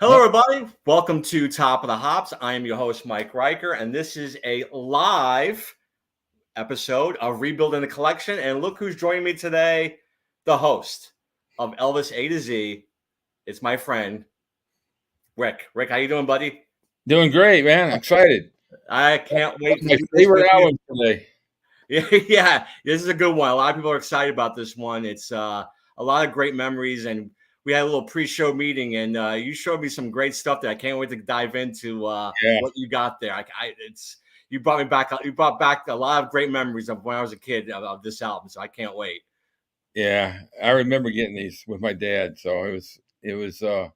Hello, everybody. Welcome to Top of the Hops. I am your host, Mike Riker, and this is a live episode of Rebuilding the Collection. And look who's joining me today, the host of Elvis A to Z. It's my friend, Rick. Rick, how you doing, buddy? Doing great, man. Excited. I can't wait to My do this with favorite you. album today. Yeah, this is a good one. A lot of people are excited about this one. It's a lot of great memories, and we had a little pre-show meeting, and you showed me some great stuff that I can't wait to dive into. Yeah, What you got there? It's you brought me back. You brought back a lot of great memories of when I was a kid of this album. So I can't wait. yeah. I remember getting these with my dad, so yeah, it's a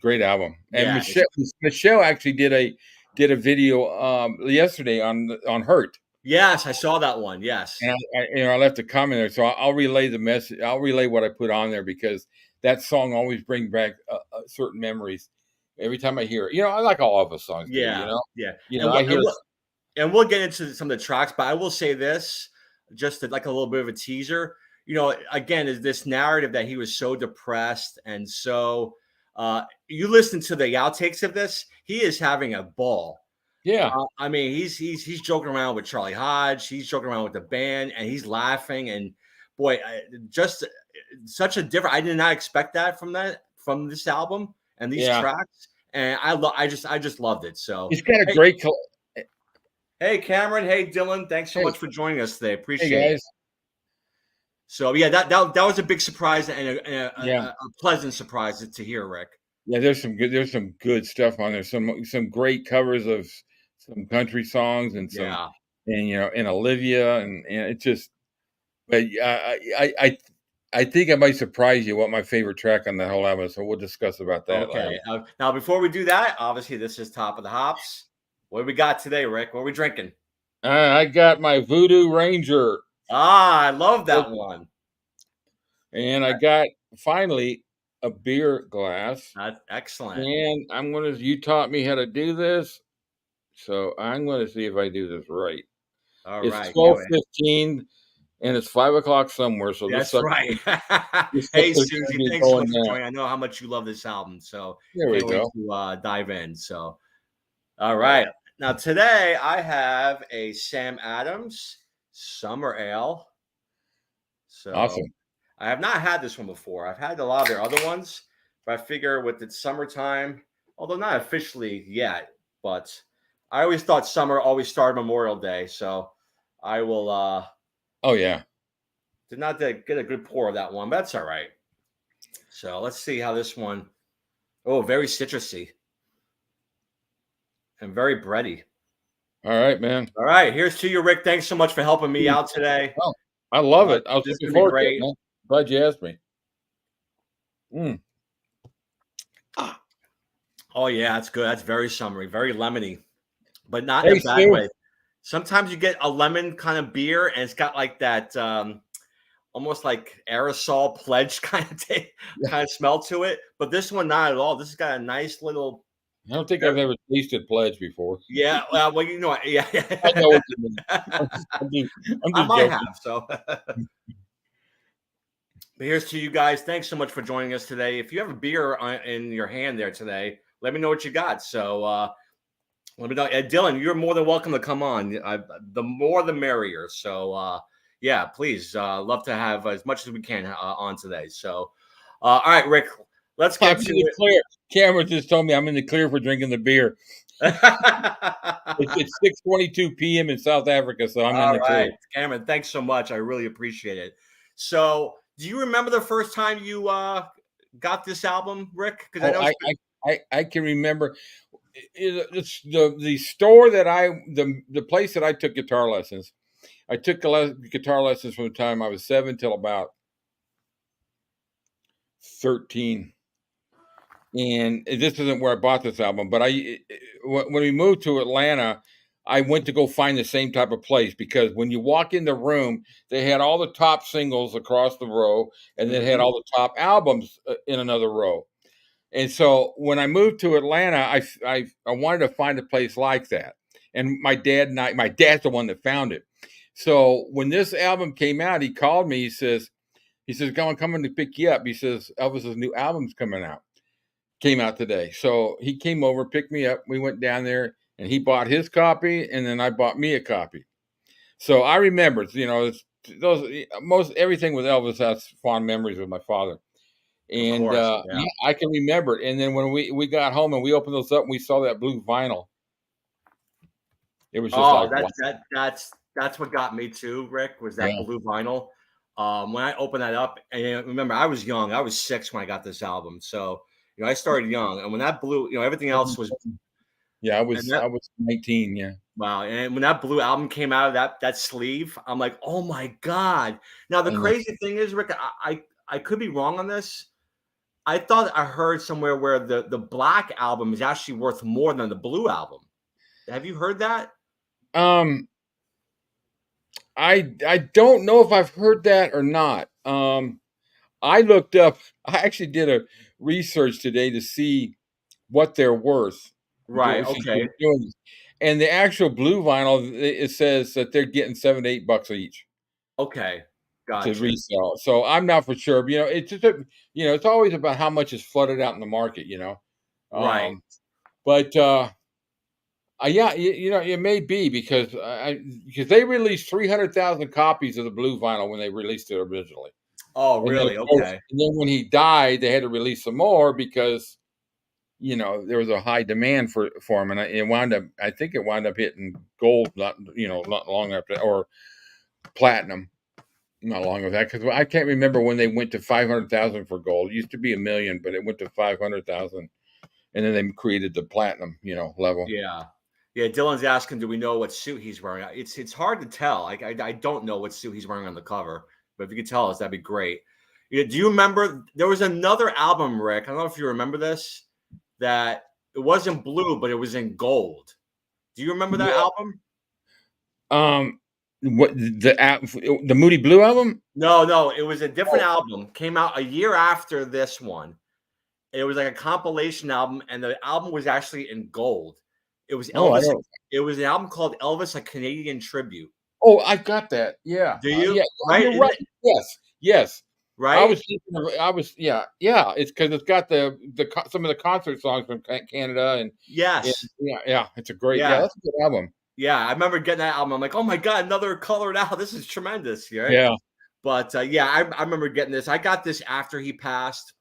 great album. And Yeah, Michelle actually did a video yesterday on Hurt. yes, I saw that one. Yes, And I left a comment there, so I'll relay the message. I'll relay what I put on there because that song always brings back certain memories every time I hear it. I like all of us songs do. yeah, yeah. I hear. And we'll get into some of the tracks, but I will say this, like a little bit of a teaser. Again, is this narrative that he was so depressed and so. You listen to the outtakes of this; he is having a ball. Yeah, I mean, he's joking around with Charlie Hodge. He's joking around with the band, and he's laughing. And boy, just such a different. I did not expect that from this album and these yeah. tracks. And I just loved it. So He's got a hey, great. hey, Cameron. Hey, Dylan. Thanks so Hey, much for joining us today. hey Appreciate it. guys. So yeah, that was a big surprise and Yeah. a pleasant surprise to hear, Rick. Yeah, there's some good stuff on there. Some great covers of some country songs and Yeah. and Olivia and it just. But I think I might surprise you what my favorite track on that whole album is. So we'll discuss about that later. Okay. Now, before we do that, obviously this is Top of the Hops. What do we got today, Rick? What are we drinking? I got my Voodoo Ranger, I love that one. and I got finally a beer glass. That's excellent. And you taught me how to do this, so I'm gonna see if I do this right. All It's right. 12:15 and it's 5 o'clock somewhere. So That's right. this Hey, sucker's gonna Susie, be thanks so going much for down. joining. I know how much you love this album, so There we can't wait go. to dive in. So, all right. Now, today I have a Sam Adams Summer Ale. So, Awesome. I have not had this one before. I've had a lot of their other ones, but I figure with the summertime, although not officially yet, but I always thought summer always started Memorial Day. So I will Oh yeah. did not get a good pour of that one, but that's all right. So let's see how this one. Oh, very citrusy and very bready. All right, man. All right, here's to you, Rick. Thanks so much for helping me out today. Oh, I love it. I was This is looking gonna be forward to it, great. man. Glad you asked me. Mm. Oh yeah, that's good. That's very summery, very lemony, but not in Hey a bad Stu. way. Sometimes you get a lemon kind of beer, and it's got like that almost like aerosol pledge kind of smell to it. But this one, not at all. This has got a nice little. I don't think I've ever tasted Pledge before. Yeah, well, yeah, I know yeah. what you mean. I'm I just might joking. have. So, but here's to you guys. Thanks so much for joining us today. If you have a beer in your hand there today, let me know what you got. So, let me know. Dylan, you're more than welcome to come on. The more the merrier. So, yeah, please. Love to have as much as we can on today. So, all right, Rick, let's I'm get in to the clear. Cameron just told me I'm in the clear for drinking the beer. it. It's 6:22 p.m. in South Africa, so I'm in All the clear. right, Cameron, thanks so much. I really appreciate it. So, do you remember the first time you got this album, Rick? Because I Oh, know. I can remember. It's the store that the place that I took guitar lessons. I took guitar lessons from the time I was 7 till about 13. And this isn't where I bought this album, but when we moved to Atlanta, I went to go find the same type of place because when you walk in the room, they had all the top singles across the row, and then had Mhm. all the top albums in another row. And so when I moved to Atlanta, I wanted to find a place like that. And my dad's the one that found it. So when this album came out, he called me. He says, "Come on, coming to pick you up." He says, "Elvis's new album's coming out. came out today. So he came over, picked me up. We went down there, and he bought his copy, and then I bought me a copy. So I remember, most everything with Elvis has fond memories with my father, Of and course, yeah, yeah. I can remember it. And then when we got home and we opened those up, and we saw that blue vinyl. It was just Oh, like, wow. that's what got me too, Rick, was that Yeah. blue vinyl. When I opened that up, and remember, I was young. I was 6 when I got this album, so I started young. And when that blue, everything else was, Yeah, and I that was 19. Yeah. wow, and when that blue album came out of that sleeve, I'm like, oh my god. Now the And crazy thing is, Rick, I could be wrong on this. I thought I heard somewhere where the black album is actually worth more than the blue album. Have you heard that? um, I don't know if I've heard that or not. I looked up. I actually did a research today to see what they're worth. Right. Since we Okay. were doing this. And the actual blue vinyl, it says that they're getting $7 to $8 each Okay. to Gotcha. resell. So I'm not for sure. But, it's just it's always about how much is flooded out in the market. Right. Um, but yeah, it may be because they released 300,000 copies of the blue vinyl when they released it originally, Oh, and then of really? course, Okay. and then when he died, they had to release some more because there was a high demand for him, and it wound up. I think it wound up hitting gold, not long after, or platinum, not long after that. Because I can't remember when they went to 500,000 for gold. It used to be 1 million, but it went to 500,000, and then they created the platinum, level. Yeah. Yeah. Dylan's asking, do we know what suit he's wearing? It's hard to tell. I don't know what suit he's wearing on the cover, but if you could tell us, that'd be great. Yeah, do you remember there was another album, Rick? I don't know if you remember this, that it wasn't blue, but it was in gold. Do you remember that Yeah. album? What the Moody Blue album? No, no, it was a different Oh, album. Came out a year after this one. It was like a compilation album, and the album was actually in gold. It was oh, I Elvis. don't. It was an album called Elvis: A Canadian Tribute. Oh, I got that. Yeah, Do you? yeah. Right? You're Isn't right. it? Yes, yes. I Right? was thinking of. I was. Yeah, yeah. It's because it's got some of the concert songs from Canada and Yes. yeah, yeah. It's a great. Yeah, Yeah. that's a good album. Yeah. I remember getting that album. I'm like, oh my god, another colored out. This is tremendous. Right? Yeah, But yeah, I remember getting this. I got this after he passed.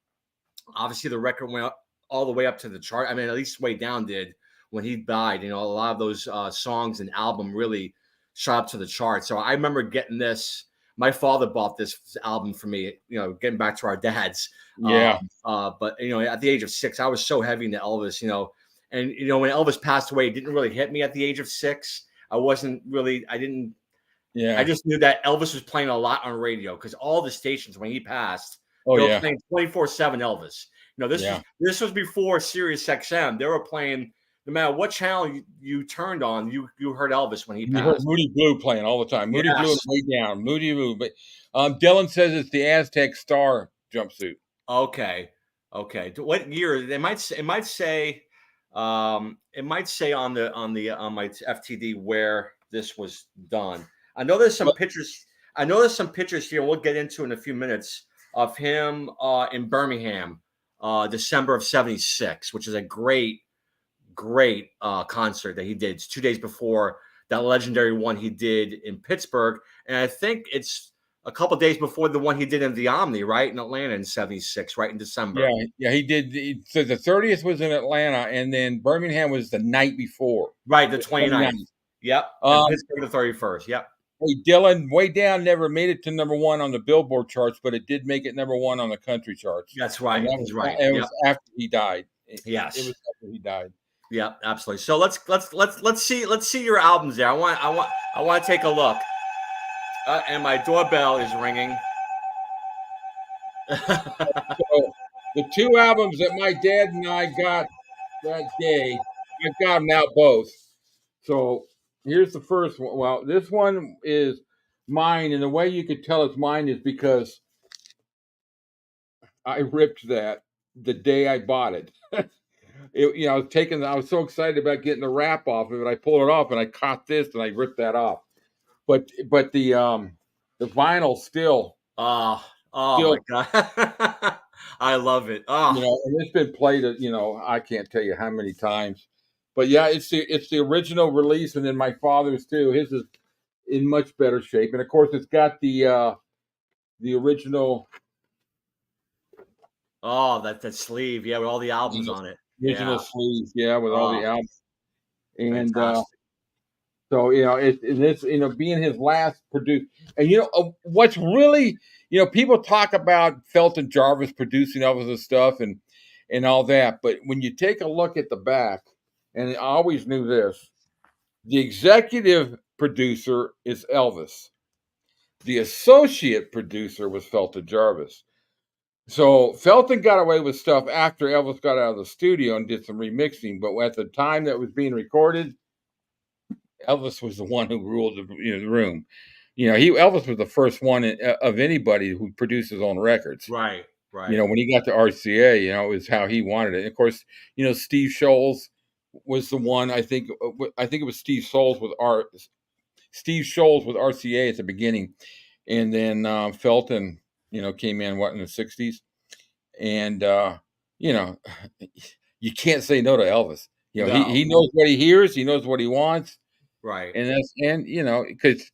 Obviously, the record went all the way up to the chart. I mean, at least way down did when he died. A lot of those songs and album really shot up to the chart. So I remember getting this. My father bought this album for me. Getting back to our dads. yeah, But at the age of 6, I was so heavy into Elvis. And when Elvis passed away, it didn't really hit me at the age of 6. I wasn't really. I didn't. I yeah. just knew that Elvis was playing a lot on radio because all the stations when he passed, Oh, they were yeah, playing 24/7 Elvis. yeah. This was before Sirius XM. They were playing no matter what channel you turned on, you heard Elvis when he You heard passed. Moody Blue playing all the time. Moody Blue and Yes. Way Down. Moody Blue. But Dylan says it's the Aztec Star jumpsuit. Okay. Okay. What year? It might say on my FTD where this was done. I know there's some pictures. I know there's some pictures here. We'll get into in a few minutes of him in Birmingham, December of '76, which is a great concert that he did. It's 2 days before that legendary one he did in Pittsburgh, and I think it's a couple days before the one he did in the Omni, right in Atlanta in '76, right in Yeah, December. yeah, he did. So the 30th was in Atlanta, and then Birmingham was the night before, Right, the the 29th. 29th. Yep, and Um, Pittsburgh the 31st. Yep. hey, Dylan, Way Down never made it to number one on the Billboard charts, but it did make it number one on the country charts, That's and right. that He's right. it Yep. was after he died. It Yes. was after he died. Yep. Absolutely. So let's see your albums there. I want to take a look. And my doorbell is ringing. So the two albums that my dad and I got that day, I've got them now both. So here's the first one. Well, this one is mine, and the way you could tell it's mine is because I ripped that the day I bought it. I was so excited about getting the wrap off of it. I pulled it off, and I caught this, and I ripped that off. But the vinyl still Oh, oh my still god. I love it. You Oh, know, and it's been played, I can't tell you how many times. But yeah, it's the original release, and then my father's too. His is in much better shape, and of course, it's got the original oh, that sleeve, yeah, with all the albums the on it. original Yeah. sleeves, yeah, with all the Oh, albums. And fantastic. so it's being his last produced, and what's really people talk about Felton Jarvis producing all of his stuff and all that, but when you take a look at the back, and I always knew this, the executive producer is Elvis, the associate producer was Felton Jarvis. So Felton got away with stuff after Elvis got out of the studio and did some remixing, but at the time that was being recorded, Elvis was the one who ruled the room. Elvis was the first one of anybody who produced his own records. Right, right. When he got to RCA, it was how he wanted it. And of course, Steve Sholes was the one. I think it was Steve Sholes with RCA at the beginning, and then Felton, came in in the '60s, and you can't say no to Elvis. No, He knows what he hears, he knows what he wants, right. and because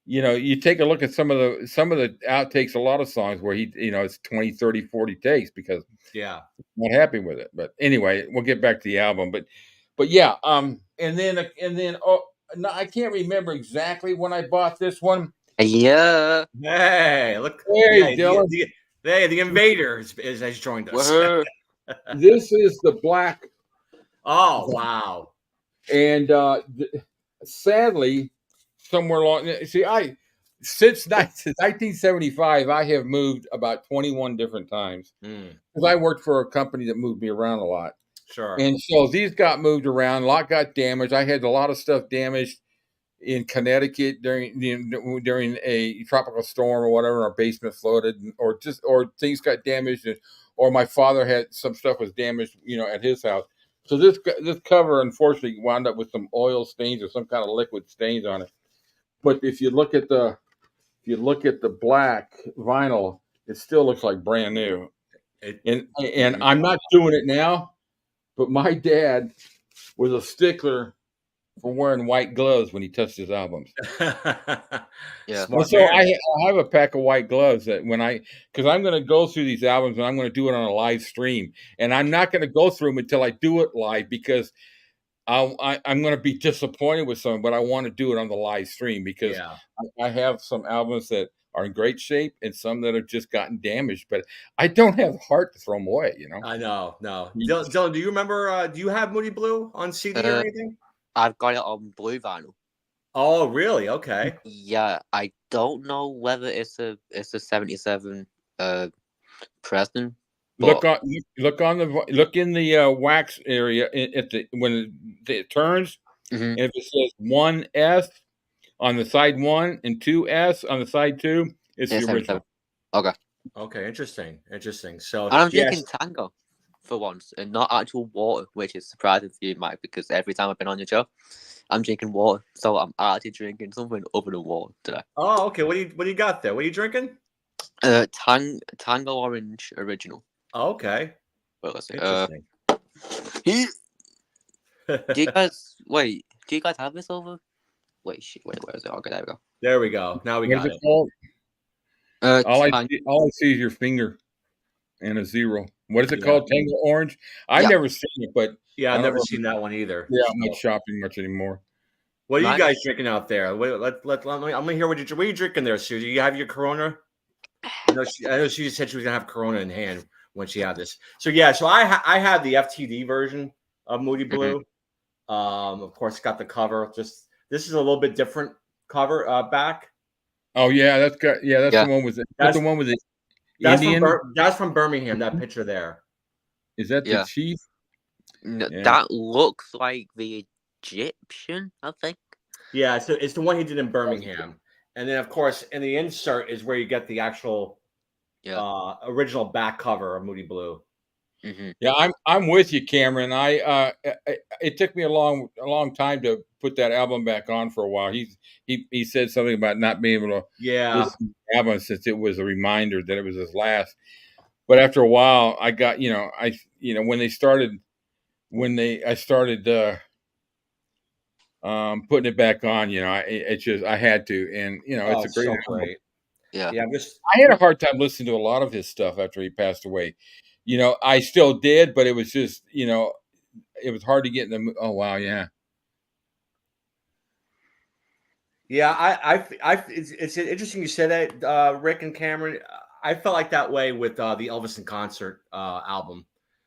you take a look at some of the outtakes, a lot of songs where it's 20, 30, 40 takes because Yeah. not happy with it. But anyway, we'll get back to the album. But yeah, and then oh no, I can't remember exactly when I bought this one. Yeah. Hey, look. Yeah, Hey, Dylan, the invader has joined us. Woohoo. this is the black, Oh, wow. and sadly, somewhere along. See, since 1975, I have moved about 21 different times Mm, because I worked for a company that moved me around a lot. sure. And so these got moved around. A lot got damaged. I had a lot of stuff damaged in Connecticut during a tropical storm or whatever. Our basement flooded, or things got damaged, or my father had some stuff was damaged, at his house. So this cover unfortunately wound up with some oil stains or some kind of liquid stains on it. But if you look at the black vinyl, it still looks like brand new. It, And I'm not doing it now, but my dad was a stickler for wearing white gloves when he touched his albums. Yeah. Smart So man. I have a pack of white gloves that because I'm going to go through these albums and I'm going to do it on a live stream, and I'm not going to go through them until I do it live because I'm going to be disappointed with some, but I want to do it on the live stream because Yeah. I have some albums that are in great shape and some that have just gotten damaged, but I don't have the heart to throw them away. I know. No. Dylan, do you remember? Do you have Moody Blue on CD or anything? I've got it on blue vinyl. Oh, really? Okay. Yeah, I don't know whether it's a 77 Preston. Look in the wax area when it turns, Mhm. and if it says 1S on the side 1 and 2S on the side 2, it's Yeah, the 77. original. Okay. Okay. Interesting. So, And I'm yes. drinking Tango for once and not actual water, which is surprising for you, Mike, because every time I've been on your show, I'm drinking water. So I'm actually drinking something other than water today. Oh, okay. What do you got there? What are you drinking? Tango Orange Original. Oh, okay. Well, let's see. Interesting. Do you guys wait? Do you guys have this over? Wait, where is it? Okay, there we go. There we go. Now we What got is it. it called? All I Tang- see is your finger and a zero. What is it Yeah. called? Tango Orange? I've Yeah. never seen it, but Yeah, I I've don't never know seen that one either. yeah, I'm not shopping much anymore. What are you Mine- guys drinking out there? Wait, I'm gonna hear what are you drinking there, Sue? Do you have your Corona? I know she said she was gonna have Corona in hand when she had this. So yeah, so I have the FTD version of Moody Blue. Of course, it's got the cover. Just this is a little bit different cover back. Oh yeah, that's the one with That's the one with the that's Indian. that's from Birmingham. That picture there. Is that the Yeah. chief? Yeah. That looks like the Egyptian, I think. Yeah, so it's the one he did in Birmingham, and then of course in the insert is where you get the actual original back cover of Moody Blue. Mm-hmm. Yeah, I'm with you, Cameron. It took me a long time to put that album back on for a while. He said something about not being able to Yeah, listen to the album since it was a reminder that it was his last. But after a while, I got when I started putting it back on, I had to, and Oh, it's a it's great so album. great. Yeah. Yeah, I'm just I had a hard time listening to a lot of his stuff after he passed away. I still did, but it was just, it was hard to get in the. Oh wow, yeah, yeah. It's interesting you said that, Rick and Cameron. I felt like that way with the Elvis in Concert album.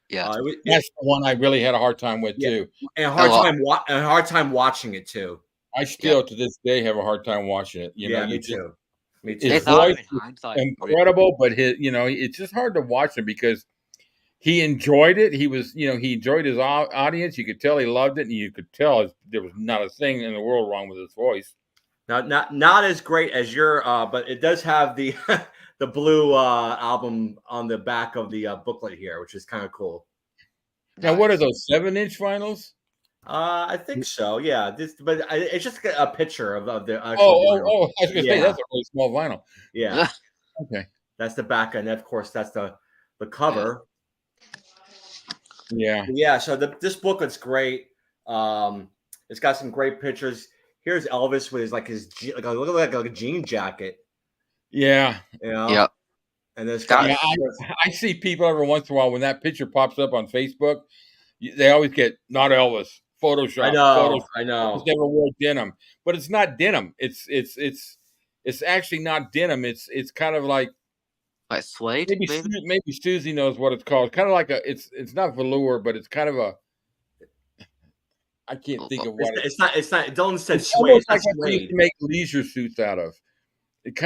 Yeah. that's the one I really had a hard time with Yeah, too. and a A hard lot. time and a hard time watching it too. I Yeah. still to this day have a hard time watching it. Yeah, You me just too. Me his It's too. harder voice in is hindsight. incredible, but it's just hard to watch him because he enjoyed it. He enjoyed his audience. You could tell he loved it, and you could tell there was not a thing in the world wrong with his voice. Not as great as your, but it does have the the Blue album on the back of the booklet here, which is kind of cool. Now, what are Nice. those 7-inch vinyls? I think so. Yeah, it's just a picture of the actual vinyl. Oh! I was gonna say Yeah, that's a really small vinyl. yeah. Okay. That's the back, and of course that's the cover. Yeah. Yeah. So this booklet's great. It's got some great pictures. Here's Elvis with look like a jean jacket. Yeah. You know. Yeah. And this That- guy. Yeah, I see people every once in a while when that picture pops up on Facebook. They always get not Elvis, Photoshop. I know. Photoshop. I know. Never wore denim, but it's not denim. It's actually not denim. It's kind of like suede, maybe maybe? maybe Susie knows what it's called. Kind of like it's not velour, but it's kind of a. I can't think of what It's not. Dylan said it's suede. almost It's like not what they used suede. to make leisure suits out of. It's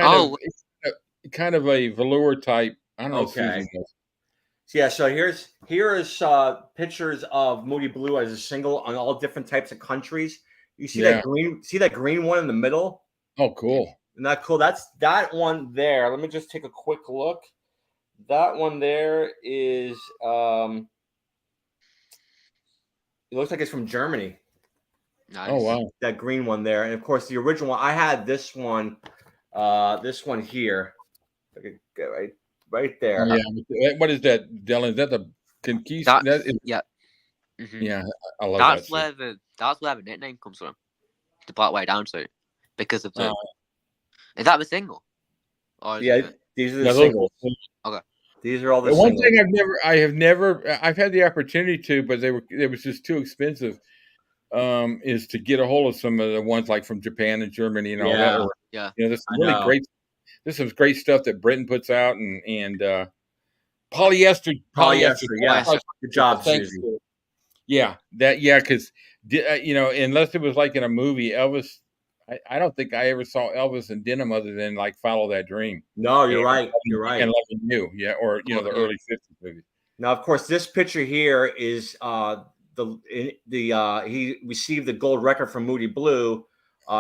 kind of a velour type. I don't know. Okay. Susie knows. Yeah, so here is pictures of Moody Blue as a single on all different types of countries. You see that green? See that green one in the middle? Oh, cool! Isn't that cool? That's that one there. Let me just take a quick look. That one there is. It looks like it's from Germany. Nice. Oh wow! That green one there, and of course the original one. I had this one. This one here. Right there. Oh, yeah. What is that, Dylan? Is that the Conquista? Yeah. Mm-hmm. Yeah, I love that's that. That's where the nickname comes from, the Black Way Down suit, because of the. Is that the single? These are the singles. Okay. These are all the one singles. thing I've had the opportunity to, but it was just too expensive. Is to get a hold of some of the ones like from Japan and Germany and all that. Yeah. There's some really great. There's some great stuff that Britain puts out and polyester. Yeah. Good job, Susie. Yeah, because unless it was like in a movie, Elvis. I don't think I ever saw Elvis in denim other than like Follow That Dream. No, you're right. You're right. And Loving You, or the early 50s movies. Now, of course, this picture here is he received the gold record from Moody Blue.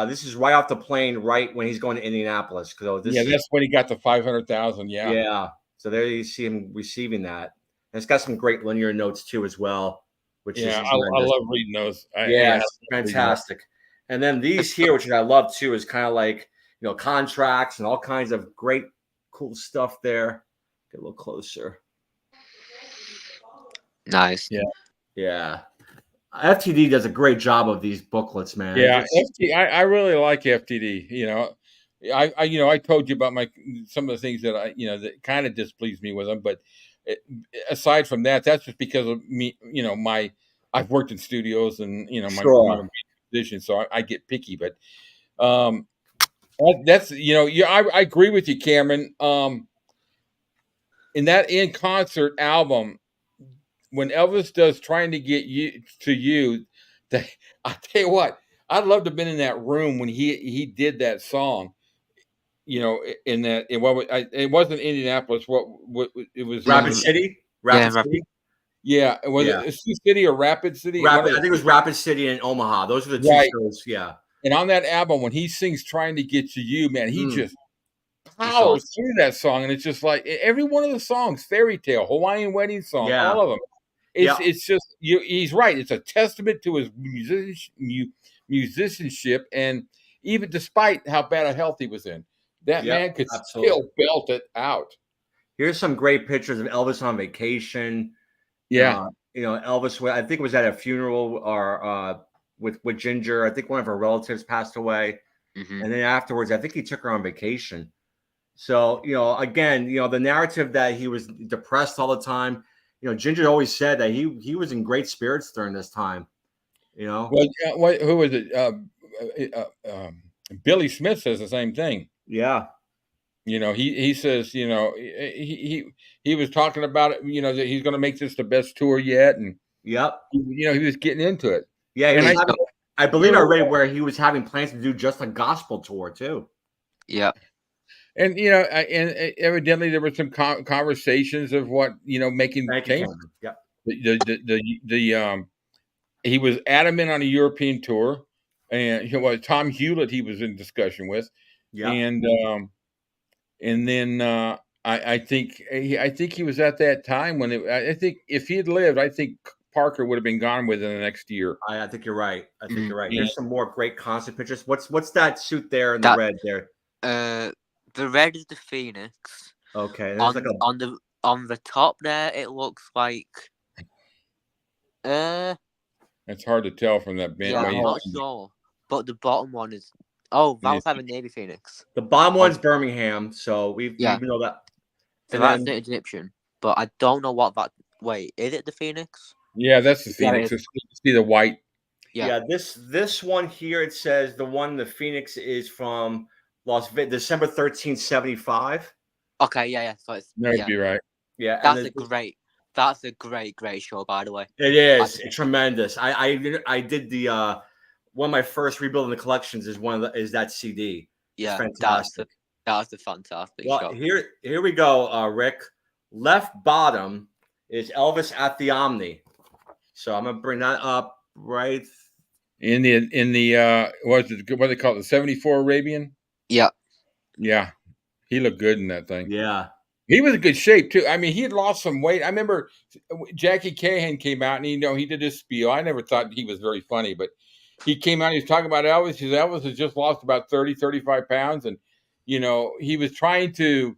This is right off the plane, right when he's going to Indianapolis. That's when he got the 500,000. Yeah. Yeah. So there you see him receiving that. And it's got some great linear notes too, as well. I love reading those. It's fantastic. And then these here, which I love too, is kind of like contracts and all kinds of great, cool stuff there. Get a little closer. Nice. Yeah. FTD does a great job of these booklets, man. Yeah, I really like FTD. I told you about some of the things that that kind of displeased me with them, but aside from that, that's just because of me. I've worked in studios and my position, so I get picky. But that's I agree with you, Cameron. In that In Concert album, when Elvis does Trying to Get You to You, I tell you what, I'd love to have been in that room when he did that song. In that it wasn't Indianapolis. What it was? Rapid City. Rapid City. Yeah, was it Sioux City or Rapid City? I think it was Rapid City and Omaha. Those are the two shows. Yeah. And on that album, when he sings "Trying to Get to You," man, he just powers through that song, and it's just like every one of the songs, Fairy Tale, Hawaiian Wedding Song, all of them. It's just he's right. It's a testament to his musicianship, and even despite how bad a health he was in, that man could still belt it out. Here's some great pictures of Elvis on vacation. Yeah. Elvis, I think it was at a funeral or with Ginger. I think one of her relatives passed away. Hmm. And then afterwards, I think he took her on vacation. So, again, the narrative that he was depressed all the time, Ginger always said that he was in great spirits during this time, Well, who was it? Billy Smith says the same thing. Yeah. He says, he was talking about it, that he's going to make this the best tour yet. And, Yep. he was getting into it. Yeah. And I believe I read where he was having plans to do just a gospel tour too. Yeah. And, and evidently there were some conversations of what, making changes. Yep. He was adamant on a European tour, and Tom Hewlett he was in discussion with. Yeah. And then I think he was at that time when I think if he had lived, I think Parker would have been gone within the next year. I think you're right. You're right. Yeah. Here's some more great concert pictures. What's that suit there in the red there? The red is the Phoenix. Okay. On the top there, it looks like. It's hard to tell from that band. Yeah, I'm not sure. But the bottom one is. Oh, that was having Navy Phoenix. The bottom one's Birmingham, so we know that. So that's the Egyptian, but I don't know what that. Wait, is it the Phoenix? Yeah, that's the Phoenix. You see the white. Yeah. This one here, it says the Phoenix is from Las Vegas, December 1375. Okay, yeah. So it's that'd be right. Yeah, that's a great show, by the way. It is. It's tremendous. I did the one of my first rebuilding the collections is that CD. Yeah, it's fantastic. That's a fantastic show. Here we go, Rick. Left bottom is Elvis at the Omni. So I'm gonna bring that up right in the what they call it, the 74 Arabian. Yeah. He looked good in that thing. Yeah. He was in good shape too. I mean, he had lost some weight. I remember Jackie Cahan came out and he did this spiel. I never thought he was very funny, but he came out. He was talking about Elvis. He said Elvis has just lost about 35 pounds, and he was trying to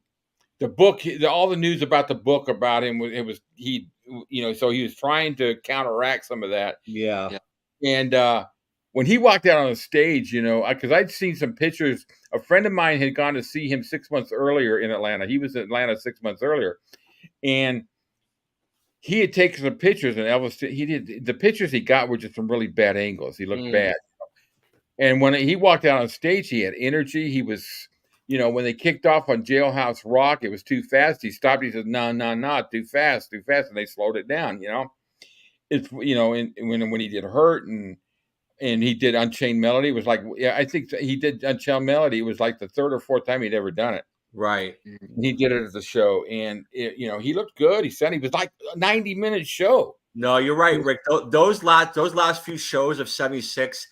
all the news about the book about him so he was trying to counteract some of that. Yeah. And when he walked out on the stage, because I'd seen some pictures. A friend of mine had gone to see him 6 months earlier in Atlanta. He was in Atlanta 6 months earlier. And he had taken some pictures, and Elvis, the pictures he got were just from really bad angles. He looked bad. And when he walked out on stage, he had energy. He was, when they kicked off on Jailhouse Rock, it was too fast. He stopped. He said, no, too fast. And they slowed it down, It's, and when he did Hurt and he did Unchained Melody, it was like, I think he did Unchained Melody. It was like the third or fourth time he'd ever done it. Right. He did it at the show, and he looked good. He said he was like a 90-minute show. No, you're right, Rick. Those last few shows of 76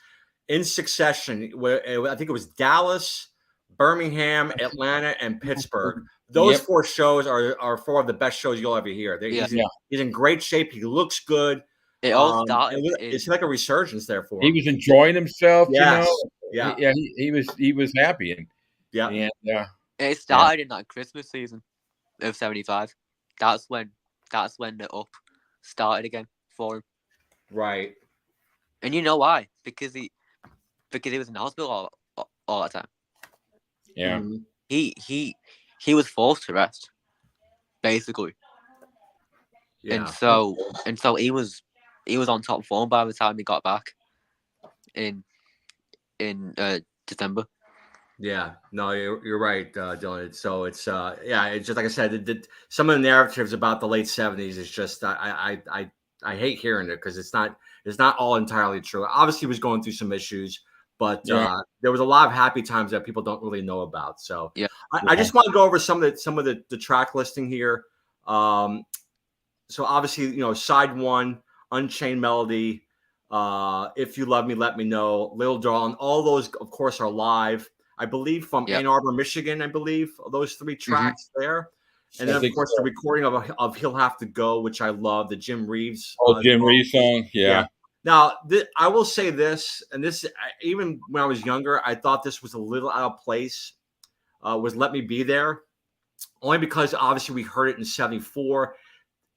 in succession, I think it was Dallas, Birmingham, Atlanta, and Pittsburgh. Those four shows are four of the best shows you'll ever hear. He's in great shape. He looks good. It all started. It's like a resurgence there for him. He was enjoying himself. Yes. He was happy. And it started in that Christmas season of 75. That's when the up started again for him. Right. And you know why? Because he was in hospital all that time. Yeah. Mm-hmm. He was forced to rest, basically. Yeah. And so he was on top form by the time he got back in December. Yeah, no, you're right, Dylan. It's it's just like I said. Some of the narratives about the late 70s is just I hate hearing it because it's not all entirely true. Obviously, he was going through some issues, but there was a lot of happy times that people don't really know about. So I just want to go over some of the track listing here. So obviously, side one, Unchained Melody, If You Love Me, Let Me Know, Little Darling. All those, of course, are live. I believe from Ann Arbor, Michigan. I believe those three tracks there, and then of course the recording of "He'll Have to Go," which I love, the Jim Reeves. Jim Reeves song, yeah. Now I will say this, and this even when I was younger, I thought this was a little out of place. Was "Let Me Be There," only because obviously we heard it in '74,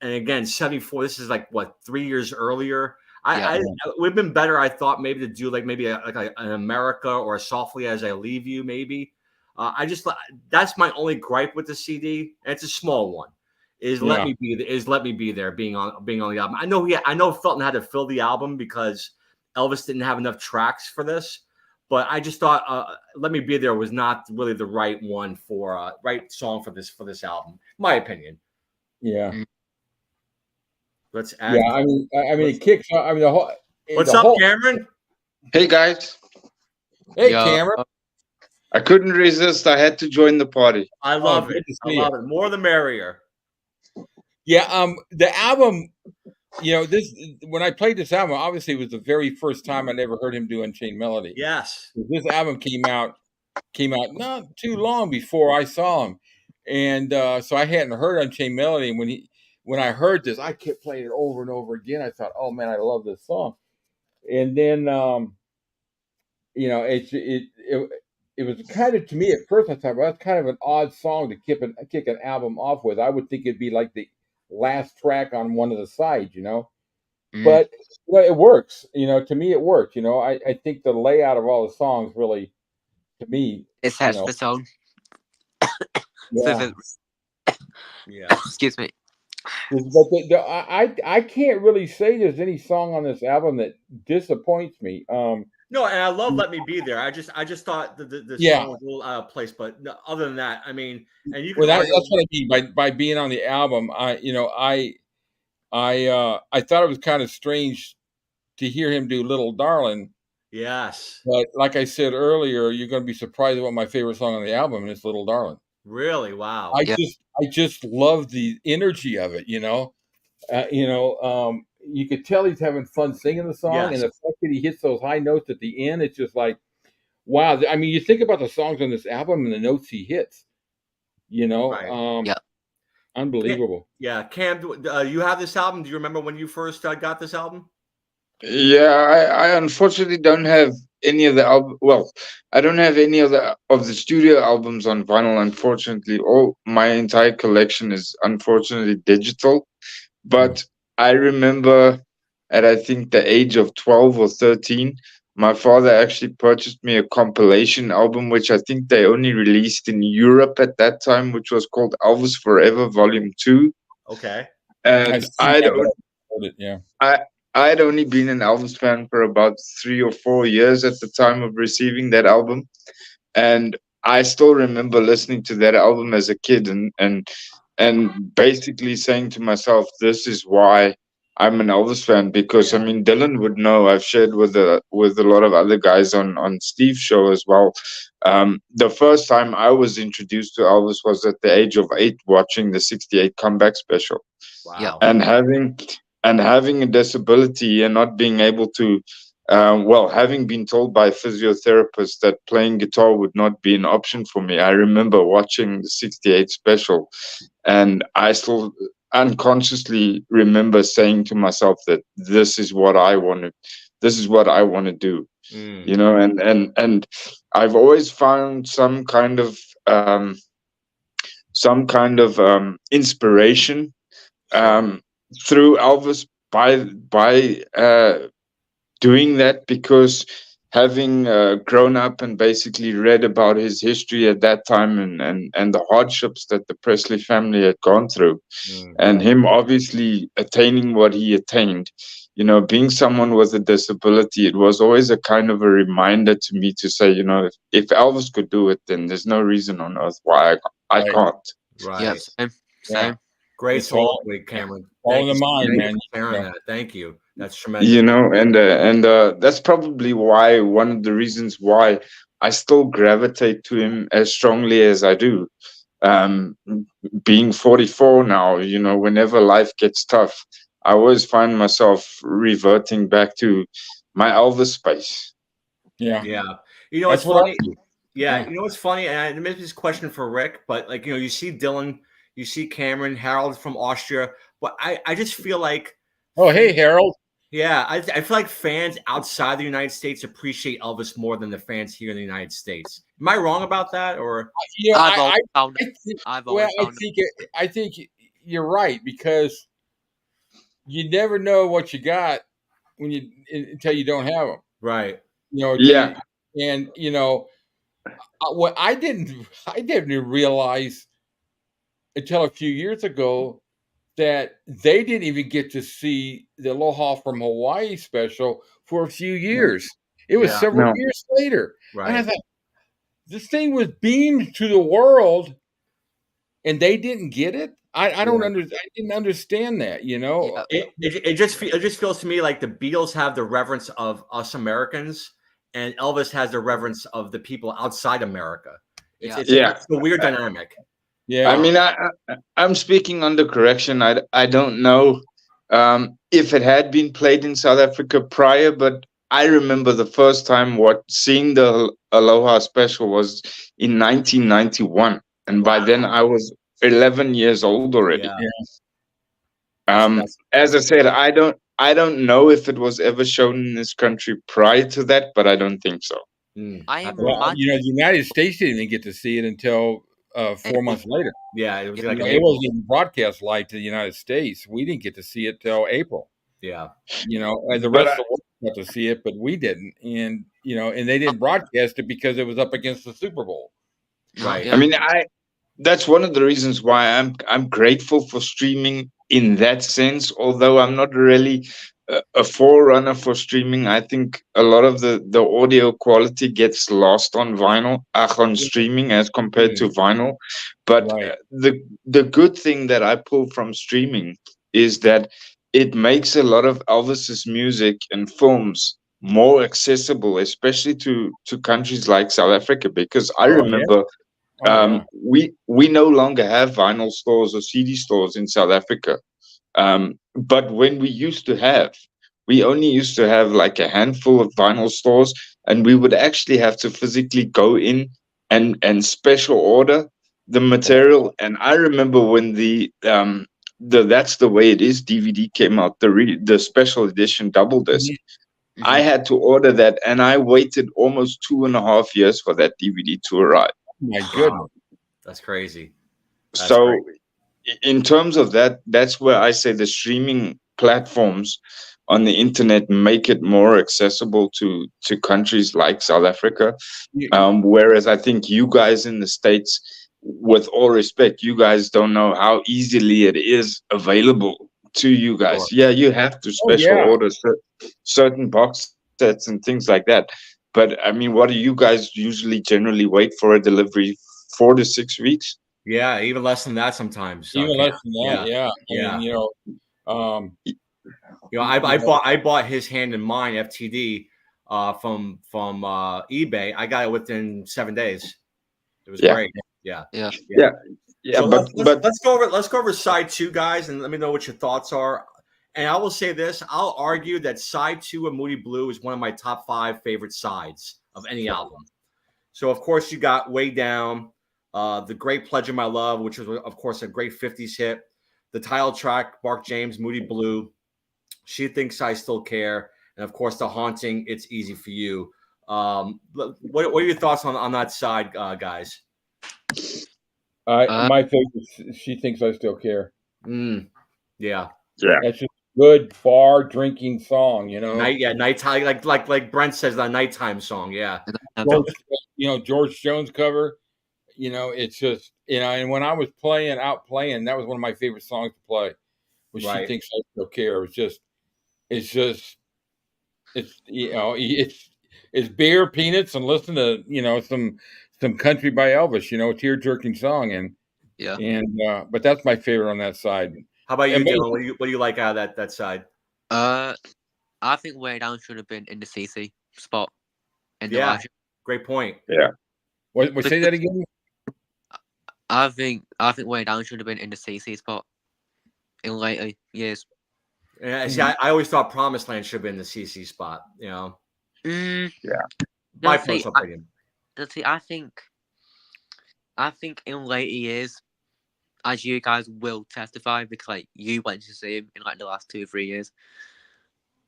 and again '74. This is like what 3 years earlier. Yeah. We've been better, I thought, maybe to do like maybe an America or a Softly as I Leave You, maybe. I just that's my only gripe with the CD, and it's a small one. Let me be there being on the album. I know Felton had to fill the album because Elvis didn't have enough tracks for this, but I just thought Let Me Be There was not really the right one for right song for this album, my opinion. Yeah. Let's add. Yeah, I mean, it kicks. I mean, the whole. What's up, Cameron? Hey guys, Hey, Yeah. Cameron. I couldn't resist. I had to join the party. I love good it. to I see love it. More the merrier. Yeah. The album. This when I played this album, obviously it was the very first time I ever heard him do Unchained Melody. Yes. This album came out not too long before I saw him, and so I hadn't heard Unchained Melody. And when I heard this, I kept playing it over and over again. I thought, oh man, I love this song. And then it was kind of, to me at first, I thought, well, that's kind of an odd song to kick an album off with. I would think it'd be like the last track on one of the sides, but it works. To me it worked. I think the layout of all the songs really, to me, It sets the tone. yeah. Yeah. Excuse me. But I can't really say there's any song on this album that disappoints me. No, and I love Let Me Be There. I just thought the song was a little out of place, but no, other than that, I mean, and you can that's what I mean by being on the album. I thought it was kind of strange to hear him do Little Darling. Yes. But like I said earlier, you're going to be surprised at what my favorite song on the album, and it's Little Darling. Really? Wow. I just love the energy of it. You could tell he's having fun singing the song, Yes. and the fact that he hits those high notes at the end, it's just like, wow. I mean, you think about the songs on this album and the notes he hits, Right. Unbelievable. Yeah. Cam, you have this album. Do you remember when you first got this album? Yeah, I unfortunately don't have any of the album. Well, I don't have any of the studio albums on vinyl. Unfortunately, my entire collection is unfortunately digital. But I remember at I think the age of 12 or 13, my father actually purchased me a compilation album, which I think they only released in Europe at that time, which was called Elvis Forever Volume 2. Okay. And I had only been an Elvis fan for about 3 or 4 years at the time of receiving that album. And I still remember listening to that album as a kid and basically saying to myself, this is why I'm an Elvis fan, because I mean, Dylan would know. I've shared with a lot of other guys on Steve's show as well. The first time I was introduced to Elvis was at the age of 8, watching the '68 comeback special. Wow. And having a disability and not being able to, having been told by a physiotherapist that playing guitar would not be an option for me. I remember watching the '68 special, and I still unconsciously remember saying to myself that this is what I want to do. And I've always found some kind of inspiration through Elvis by doing that, because having grown up and basically read about his history at that time and the hardships that the Presley family had gone through, and him obviously attaining what he attained, being someone with a disability, it was always a kind of a reminder to me to say, if Elvis could do it, then there's no reason on earth why I can't. Right. Yes. Same. Yeah. Great It's all- song, Cameron. all in Thank the you mind, for man. sharing Yeah. that. Thank you. That's tremendous. And that's probably why, one of the reasons why I still gravitate to him as strongly as I do. Being 44 now, whenever life gets tough, I always find myself reverting back to my Elvis space. Yeah. Yeah. That's It's what I funny. do. Yeah. Yeah. It's funny. And maybe this question for Rick, but you see Dylan, you see Cameron, Harold from Austria. But I just feel like, Oh, hey, Harold. yeah, I feel like fans outside the United States appreciate Elvis more than the fans here in the United States. Am I wrong about that? Or You know, I've always found I think, I've well, always found I think you're right, because you never know what you got when you until you don't have them. right? You know, Yeah. and you know what I didn't realize until a few years ago that they didn't even get to see the Aloha from Hawaii special for a few years. It was Yeah. several No. years later, and I Right. thought this thing was beamed to the world, and they didn't get it. I don't I didn't understand that. You know, Yeah. It just feels to me like the Beatles have the reverence of us Americans, and Elvis has the reverence of the people outside America. Yeah. It's a weird dynamic. yeah. I mean, I'm speaking under correction. I don't know if it had been played in South Africa prior, but I remember the first time seeing the Aloha special was in 1991, and by then I was 11 years old already. Yeah. As I said, I don't know if it was ever shown in this country prior to that, but I don't think so. I am Well, imagine- you know, the United States didn't even get to see it until 4 months later. Yeah, it was Yeah, like You know, an it April. wasn't even broadcast live to the United States. We didn't get to see it till April. Yeah, You know, and the But rest of the world got to see it, but we didn't. And you know, and they didn't broadcast it because it was up against the Super Bowl. right. Yeah. I mean, that's one of the reasons why I'm grateful for streaming in that sense. Although I'm not really a forerunner for streaming, I think a lot of the audio quality gets lost on vinyl, on streaming as compared to vinyl. But Right. the good thing that I pull from streaming is that it makes a lot of Elvis's music and films more accessible, especially to countries like South Africa, because I yeah. remember Oh, yeah. we no longer have vinyl stores or CD stores in South Africa. But when we only used to have like a handful of vinyl stores, and we would actually have to physically go in and special order the material. And I remember when the That's the Way It Is DVD came out, the special edition double disc. Mhm. I had to order that, and I waited almost 2.5 years for that DVD to arrive. My goodness. Wow. That's crazy. That's So great. in terms of that, that's where I say the streaming platforms on the internet make it more accessible to countries like South Africa. Whereas I think you guys in the States, with all respect, you guys don't know how easily it is available to you guys. Sure. Yeah, you have to special yeah. order certain box sets and things like that. But I mean, what do you guys usually generally wait for a delivery? 4 to 6 weeks? Yeah, even less than that sometimes. Even less than that, yeah. Yeah. I mean, you know, You know, I bought his Hand in Mine FTD from eBay. I got it within 7 days. It was great. Yeah. Yeah, So but let's go over side 2, guys, and let me know what your thoughts are. And I will say this: I'll argue that side 2 of Moody Blue is one of my top 5 favorite sides of any album. So of course you got Way Down, The Great Pledge of My Love, which was of course a great 50s hit. The title track, Mark James, Moody Blue, She Thinks I Still Care, and of course The Haunting, It's Easy for You. What are your thoughts on that side, guys? my favorite, She Thinks I Still Care. Yeah. That's just a good bar drinking song, you know. Nighttime, like Brent says, the nighttime song. Yeah. George Jones cover. You know, it's just, you know, and when I was out playing, that was one of my favorite songs to play. Was She Thinks I Still Care. It's beer, peanuts, and listen to, you know, some country by Elvis, you know, tear jerking song, and but that's my favorite on that side. How about you, Dylan? What do you like out of that side? I think Way Down should have been in the CC spot. Great point. Yeah. What say that again? I think Way Down should have been in the CC spot in later years. Yeah, see, I always thought Promised Land should have been the CC spot. You know. My personal opinion. I think in later years, as you guys will testify, because like you went to see him in like the last 2 or 3 years,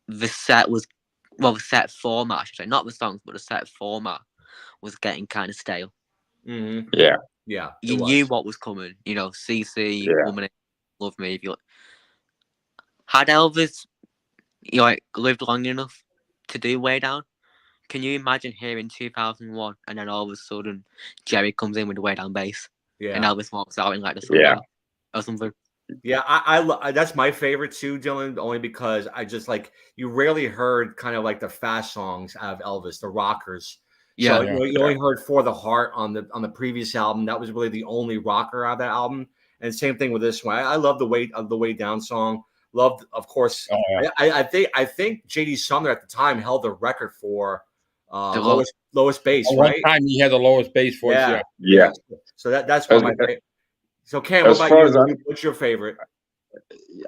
the set format, I should say, not the songs, but the set format was getting kind of stale. Mm-hmm. Yeah. Yeah. You knew what was coming. You know, CC, Yeah. Woman, Love Me. If you had Elvis, you know, like, lived long enough to do Way Down, can you imagine hearing 2001 and then all of a sudden Jerry comes in with the Way Down bass and Yeah. Elvis walks out in like the Yeah. sunlight or something? Yeah, I that's my favorite too, Dylan. Only because I just like you rarely heard kind of like the fast songs out of Elvis, the rockers. Yeah. So Yeah. you only heard For the Heart on the previous album. That was really the only rocker out of that album. And same thing with this one. I love the Way Down song. Loved, of course. Oh, yeah. I think J.D. Sumner at the time held the record for The low- lowest bass, At one right? time, he had the lowest bass voice. Yeah. Yeah. So that's one of my As- favorite. So Cam, what as about far you? as I'm- What's your favorite?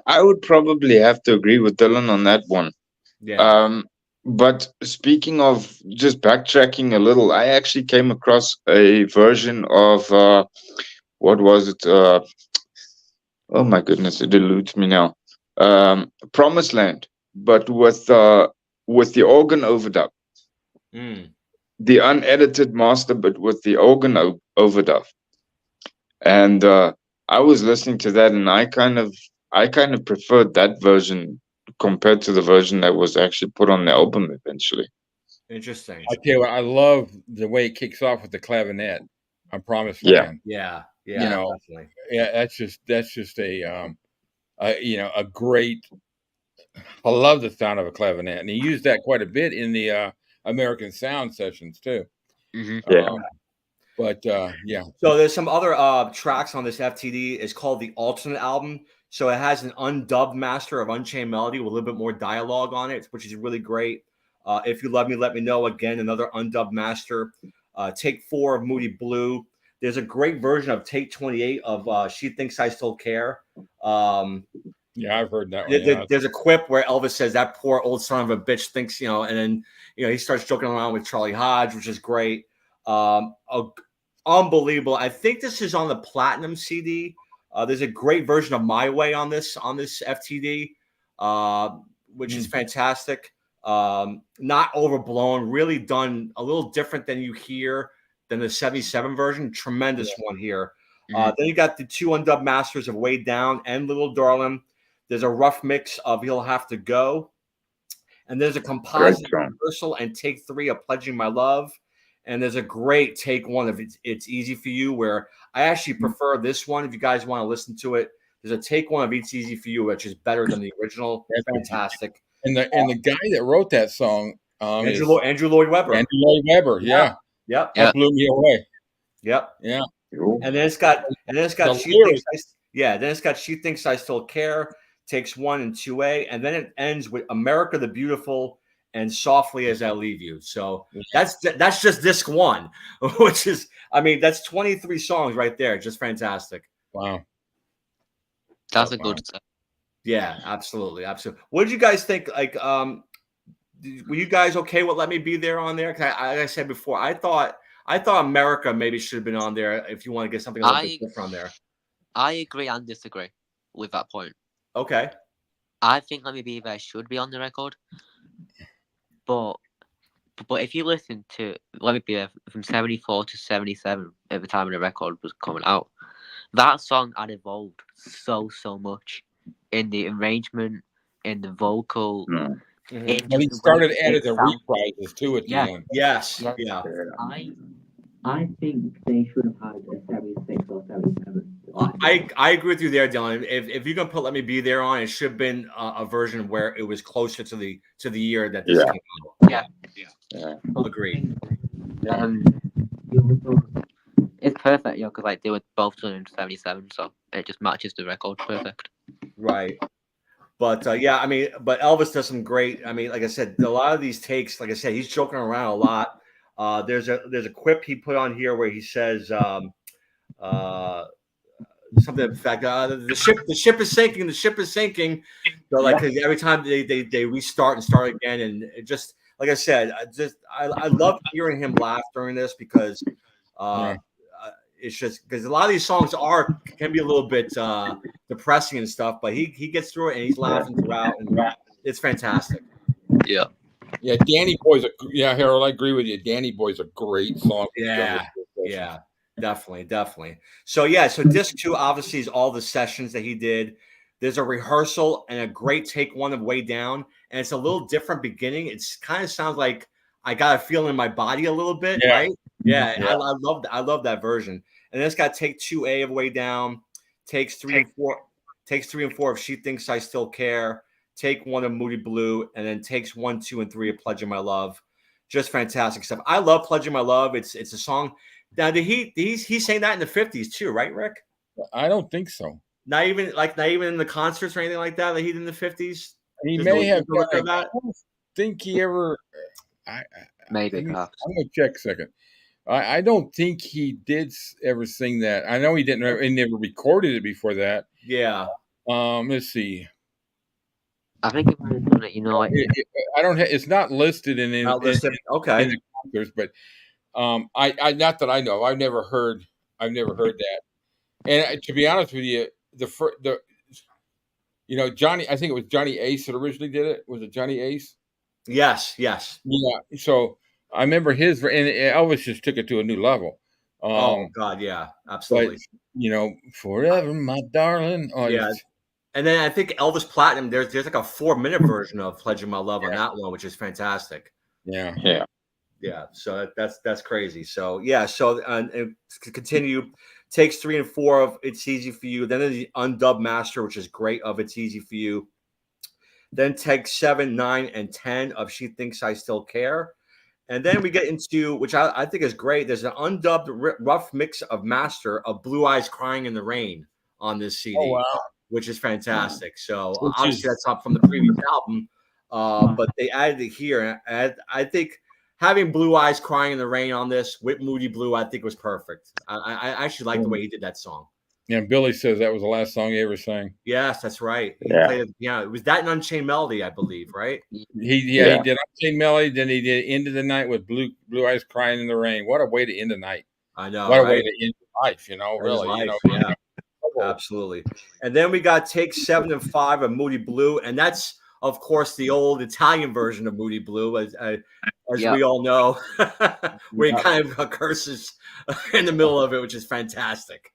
I would probably have to agree with Dylan on that one. Yeah. But speaking of just backtracking a little, I actually came across a version of what was it? Oh my goodness, it eludes me now. Promised Land, but with the organ overdub, Mm. the unedited master, but with the organ overdub. And I was listening to that, and I kind of preferred that version compared to the version that was actually put on the album eventually. Interesting. I tell you what, I love the way it kicks off with the clavinet on Promised Yeah. Land. Yeah. You Yeah. know, Definitely. Yeah, that's just a you know, a great. I love the sound of a clavinet, and he used that quite a bit in the American Sound sessions too. Mhm. Yeah. But yeah, So there's some other tracks on this FTD. It's called the alternate album. So it has an undubbed master of Unchained Melody with a little bit more dialogue on it, which is really great. If You Love Me, Let Me Know. Again, another undubbed master. Take 4 of Moody Blue. There's a great version of Take 28 of She Thinks I Still Care. yeah, I've heard that one. Yeah. There's a quip where Elvis says that poor old son of a bitch thinks, you know, and then, you know, he starts joking around with Charlie Hodge, which is great. Unbelievable. I think this is on the Platinum CD. There's a great version of My Way on this FTD, which is fantastic. Not overblown, really done a little different than you hear than the 77 version. Tremendous one here. Then you got the 2 undubbed masters of Way Down and Little Darling. There's a rough mix of He'll Have to Go. And there's a composite rehearsal and Take 3 of Pledging My Love. And there's a great Take 1 of It's Easy for You, where I actually prefer this one. If you guys want to listen to it, there's a Take 1 of It's Easy for You, which is better than the original. Fantastic. And the guy that wrote that song, Andrew Lloyd Webber. Andrew Lloyd Webber. Yeah. Yep. That blew me away. Yep. Yeah. And then it's got She Thinks I Still Care, Takes 1 and 2A, and then it ends with America the Beautiful and Softly As I Leave You. So that's just disc 1, which is, I mean, that's 23 songs right there. Just fantastic. Wow. That's a good set. Yeah, absolutely. What did you guys think? Like, were you guys okay with Let Me Be There on there? 'Cause like I said before, I thought America maybe should have been on there if you want to get something a little bit different on there. I agree and disagree with that point. Okay. I think Let Me Be There should be on the record. But if you listen to Let Me Be There from 74 to 77 at the time of the record was coming out, that song had evolved so much in the arrangement, in the vocal. Mm-hmm. When he started adding the reprises too at the end. Yes. Yeah. I think they should have had a 76 or 77. I agree with you there, Dylan. If you're gonna put "Let Me Be There" on, it should have been a version where it was closer to the year that this came out. Yeah. Agreed. It's perfect, you know, because like they were both done in 77, so it just matches the record perfect. Right. But yeah, I mean, but Elvis does some great. I mean, like I said, a lot of these takes, like I said, he's joking around a lot. There's a quip he put on here where he says something in fact, the ship is sinking. The ship is sinking. So like 'cause every time they restart and start again, and it just like I said, I love hearing him laugh during this because it's just because a lot of these songs can be a little bit depressing and stuff, but he gets through it and he's laughing throughout, and it's fantastic. Yeah. Yeah, Danny Boy's yeah, Harold, I agree with you. Danny Boy's a great song. Yeah, yeah, definitely. So so disc 2 obviously is all the sessions that he did. There's a rehearsal and a great take 1 of Way Down, and it's a little different beginning. It's kind of sounds like I got a feeling in my body a little bit, Yeah. right? Yeah, Yeah. I love that version. And then it's got take 2A of Way Down, takes 3 and 4, takes 3 and 4 of She Thinks I Still Care, take 1 of Moody Blue, and then takes 1, 2, and 3 of Pledging My Love. Just fantastic stuff. I love Pledging My Love. It's a song. Now, did he sang that in the 50s too, right, Rick? I don't think so. Not even in the concerts or anything like that he did in the 50s. He There's may no have look done of it. that. I don't think he ever. Maybe I'm perhaps. gonna check a second. I don't think he did ever sing that. I know he didn't. He never recorded it before that. Yeah. Let's see. I think he might have done it. You know, like I don't. It's not listed in Not listed. Okay. in the concerts, but I not that I know. I've never heard that. And to be honest with you, Johnny. I think it was Johnny Ace that originally did it. Was it Johnny Ace? Yes. Yeah. So I remember his, and Elvis just took it to a new level. Oh God, yeah, absolutely. But, forever, my darling. Oh, yeah. And then I think Elvis Platinum. There's like a 4-minute version of Pledging My Love on that one, which is fantastic. Yeah. So that's crazy. So So and to continue, takes 3 and 4 of It's Easy for You. Then the undubbed master, which is great, of It's Easy for You. Then takes 7, 9, and 10 of She Thinks I Still Care. And then we get into, which I think is great. There's an undubbed rough mix of master of Blue Eyes Crying in the Rain on this CD. Oh, wow. Which is fantastic. So obviously that's up from the previous album, but they added it here. And I think having Blue Eyes Crying in the Rain on this with Moody Blue, I think was perfect. I actually like the way he did that song. Yeah, Billy says that was the last song he ever sang. Yes, that's right. He played, it was that and Unchained Melody, I believe, right? He did Unchained Melody, then he did End of the Night with Blue Eyes Crying in the Rain. What a way to end the night. I know. What a way to end life, really. Life, yeah. Absolutely. And then we got take 7 and 5 of Moody Blue, and that's of course the old Italian version of Moody Blue, as we all know, where he kind of curses in the middle of it, which is fantastic.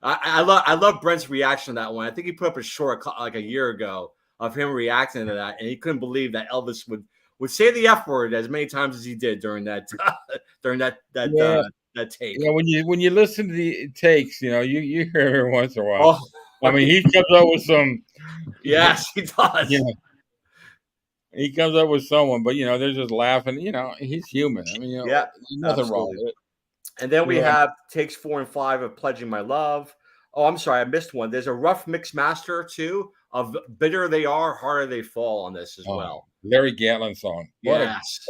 I love Brent's reaction to that one. I think he put up a short like a year ago of him reacting to that, and he couldn't believe that Elvis would say the F word as many times as he did during that that take. When you listen to the takes, you hear every once in a while. Oh. I mean, he comes up with some. Yes, he does. He comes up with someone, but they're just laughing. He's human. I mean, nothing wrong with it. And then we have takes 4 and 5 of Pledging My Love. Oh, I'm sorry, I missed one. There's a rough mix master too of Bitter They Are, Harder They Fall on this as well. Larry Gatlin song. Yes.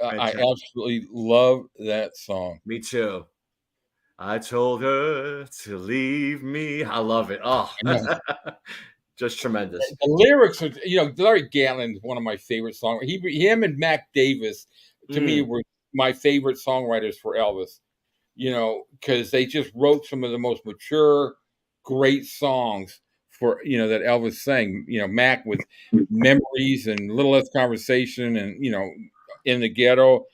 I absolutely love that song. Me too. I told her to leave me. I love it. Oh, just tremendous. The lyrics are, Larry Gatlin is one of my favorite songs. Him and Mac Davis, to me, were my favorite songwriters for Elvis. Because they just wrote some of the most mature, great songs for that Elvis sang. Mac with Memories and Little Less Conversation, and In the Ghetto,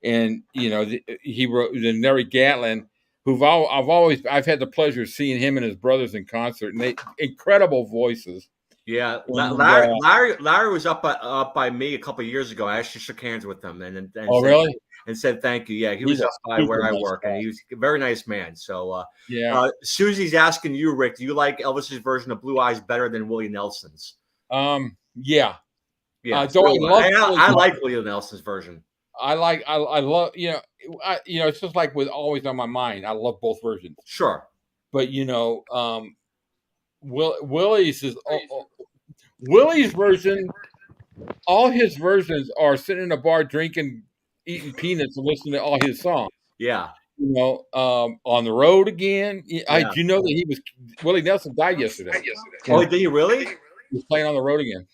and he wrote Larry Gatlin, I've had the pleasure of seeing him and his brothers in concert, and they incredible voices. Yeah, Larry was up by me a couple of years ago. I actually shook hands with him and really? And said thank you. Yeah, he was up by where I work, and he was a very nice man. So Susie's asking you, Rick, do you like Elvis's version of Blue Eyes better than Willie Nelson's? Yeah. I like Willie Nelson's version. I love it's just like with Always on My Mind. I love both versions. Sure, but Willie's version. All his versions are sitting in a bar drinking, eating peanuts, and listening to all his songs. Yeah. On the road again. Do you know that Willie Nelson died yesterday? Oh, did he really? He was playing on the road again.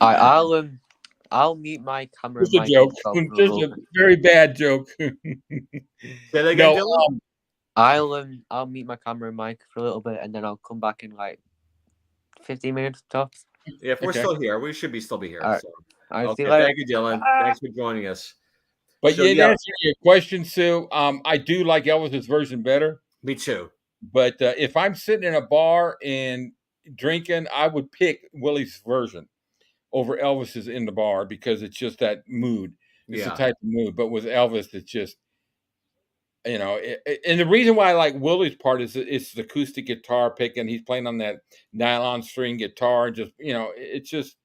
I'll mute my camera. It's a joke. Just a very bad joke. Say that again, Dylan? I'll mute my camera and mic for a little bit, and then I'll come back in like 15 minutes tops. Yeah, if we're Okay. still here, we should still be here. All right. So. All right, see Okay, you later. thank you, Dylan. Thanks for joining us. But So, yeah, yeah. to answer your question, Sue, I do like Elvis's version better. Me too. But if I'm sitting in a bar and drinking, I would pick Willie's version over Elvis's in the bar because it's just that mood. It's the type of mood. But with Elvis, it's just, you know, and the reason why I like Willie's part is it's the acoustic guitar picking. He's playing on that nylon string guitar. Just, you know, it's just,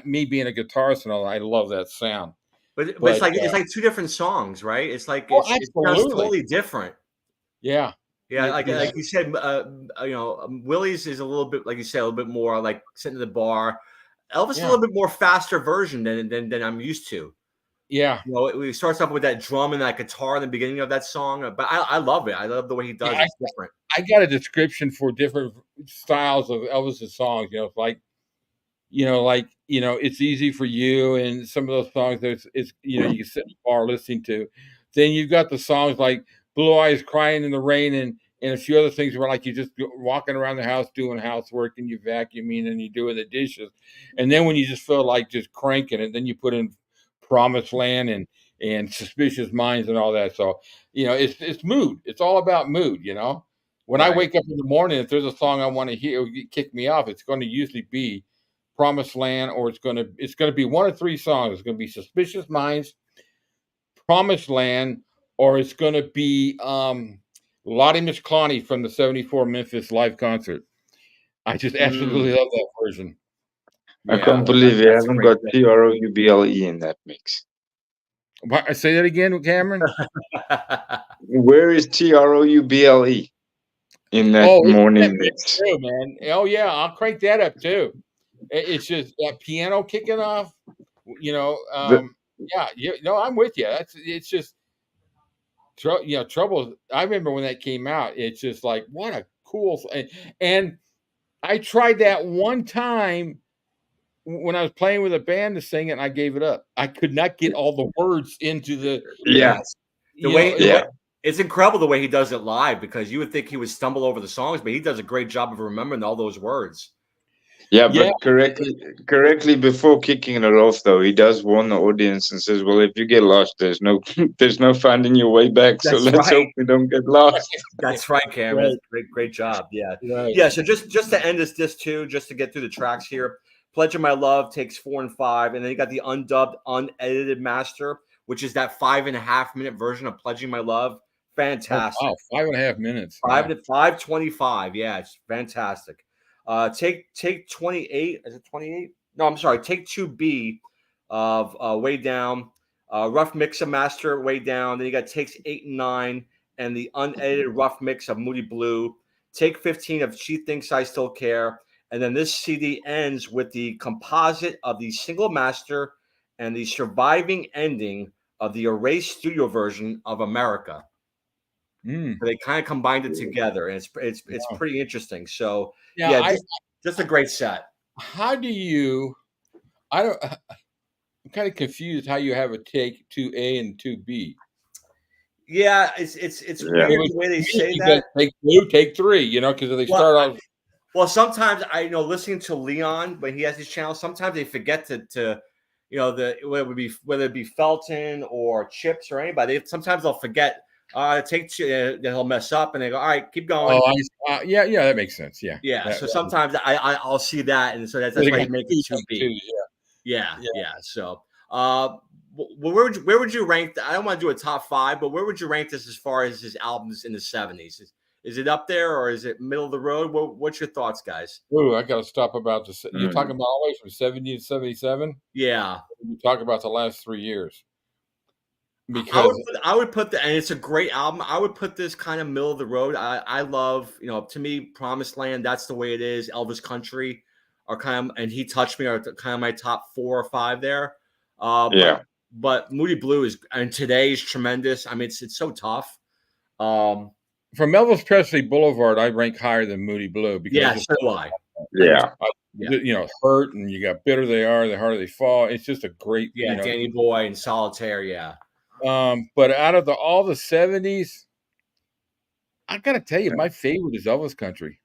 me being a guitarist and all, I love that sound. But it's like two different songs, right? It's like Oh, it sounds absolutely. totally different. Yeah. Yeah, like you said, you know, Willie's is a little bit, like you said, a little bit more like sitting in the bar. Elvis is a little bit more faster version than I'm used to. Yeah. You know, it starts off with that drum and that guitar in the beginning of that song, but I love it. I love the way he does it. It's different. I got a description for different styles of Elvis's songs. You know, like it's easy for you, and some of those songs it's you can sit in the bar listening to. Then you've got the songs like Blue Eyes Crying in the Rain and a few other things where like you just walking around the house doing housework and you vacuuming and you doing the dishes. And then when you just feel like just cranking it, then you put in Promised Land and Suspicious Minds and all that. So, it's mood. It's all about mood, When I wake up in the morning, if there's a song I want to hear kick me off, it's going to usually be Promised Land, or it's going to be one of three songs. It's going to be Suspicious Minds, Promised Land, or it's going to be Lottie Miss Clowney from the '74 Memphis live concert. I just absolutely love that version. I can't believe you haven't got TROUBLE in that mix. Say that again, Cameron. Where is TROUBLE in that morning mix? Too, man. Oh yeah, I'll crank that up too. It's just that piano kicking off. I'm with you. It's just Trouble. I remember when that came out. It's just like, what a cool. And I tried that one time when I was playing with a band to sing it, and I gave it up. I could not get all the words into the It's incredible the way he does it live, because you would think he would stumble over the songs, but he does a great job of remembering all those words. Yeah, but correctly before kicking it off, though, he does warn the audience and says, "Well, if you get lost, there's no finding your way back. So let's hope we don't get lost." That's right, Cameron. Right. Great job. Yeah, yeah. So just to end this too, just to get through the tracks here, "Pledge of My Love" takes 4 and 5, and then you got the undubbed, unedited master, which is that 5.5-minute version of "Pledging My Love." Fantastic. Oh, wow, 5.5 minutes. 5:25. Yeah, it's fantastic. Take 28. Is it 28? No, I'm sorry. Take 2B of Way Down. Rough Mix of Master, Way Down. Then you got takes 8 and 9, and the unedited rough mix of Moody Blue. Take 15 of She Thinks I Still Care. And then this CD ends with the composite of the single master and the surviving ending of the erased studio version of America. So they kind of combined it together, and it's pretty interesting. So just a great set. How do you? I'm kind of confused how you have a take 2A and 2B. Yeah, it's weird the way they say that. Take 2, take 3, because they start off. Well, sometimes listening to Leon when he has his channel, sometimes they forget to whether it be Felton or Chips or anybody. Sometimes they'll forget. Take 2, he'll mess up, and they go, "All right, keep going." Oh, yeah, that makes sense. Yeah. So sometimes I'll see that, and so that's why you make it 2B. Yeah. So, where would you rank? I don't want to do a top 5, but where would you rank this as far as his albums in the '70s? Is it up there, or is it middle of the road? What's your thoughts, guys? Ooh, I got to stop about this. You're talking about all the way from 70 to 77. Yeah. You talk about the last 3 years. Because I would put and it's a great album. I would put this kind of middle of the road. I love, to me, Promised Land, that's the way it is. Elvis Country are kind of, and He Touched Me are kind of my top 4 or 5 there. But Moody Blue and Today is tremendous. I mean, it's so tough. From Elvis Presley Boulevard, I rank higher than Moody Blue because so do I. Hurt, and you got Bitter They Are, The Harder They Fall. It's just a great, Danny Boy and Solitaire, yeah. But out of all the 70s, I gotta tell you, my favorite is Elvis Country.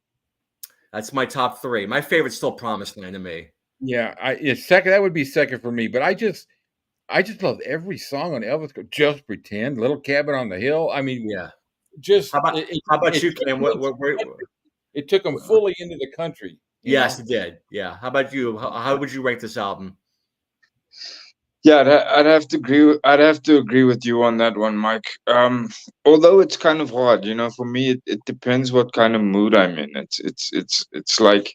That's my top 3. My favorite's still Promised Land to me. Yeah, second. That would be second for me. But I just love every song on Elvis. Just Pretend, Little Cabin on the Hill. I mean, Yeah. just How about you, Cam? It took them fully into the country. Yes, it did. Yeah. How about you? How would you rank this album? Yeah, I'd have to agree. I'd have to agree with you on that one, Mike. Although it's kind of hard, for me, it depends what kind of mood I'm in. It's like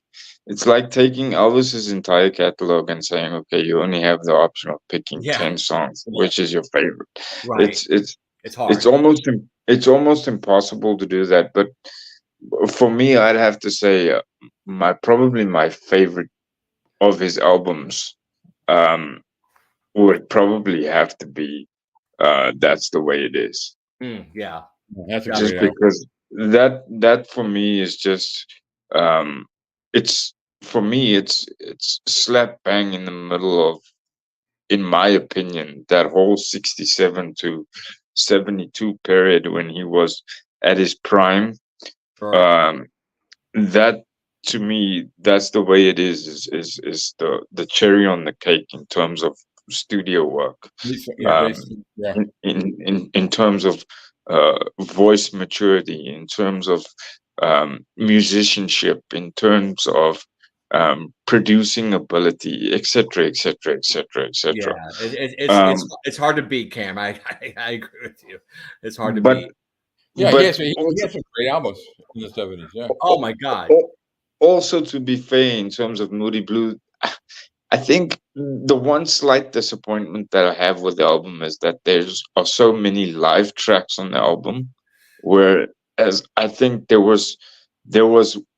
taking Elvis's entire catalog and saying, okay, you only have the option of picking Yeah. 10 songs, Yeah. which is your favorite. Right. It's hard. it's almost impossible to do that. But for me, I'd have to say probably my favorite of his albums. Would probably have to be That's the Way It Is. Yeah. That's a Just great album. because that for me is just it's for me it's slap bang in the middle of, in my opinion, that whole 67 to 72 period when he was at his prime. Sure. That, to me, That's the Way It Is the cherry on the cake in terms of studio work. Yeah, Yeah. In terms of voice maturity, in terms of musicianship, in terms of producing ability, etc., etc., etc., etc. Yeah, it's hard to beat, Cam. I agree with you. It's hard to But beat. Yeah, but he has also, some great albums in the 70s. Yeah. Oh my God. also, to be fair, in terms of Moody Blue, I think the one slight disappointment that I have with the album is that are so many live tracks on the album, whereas I think there was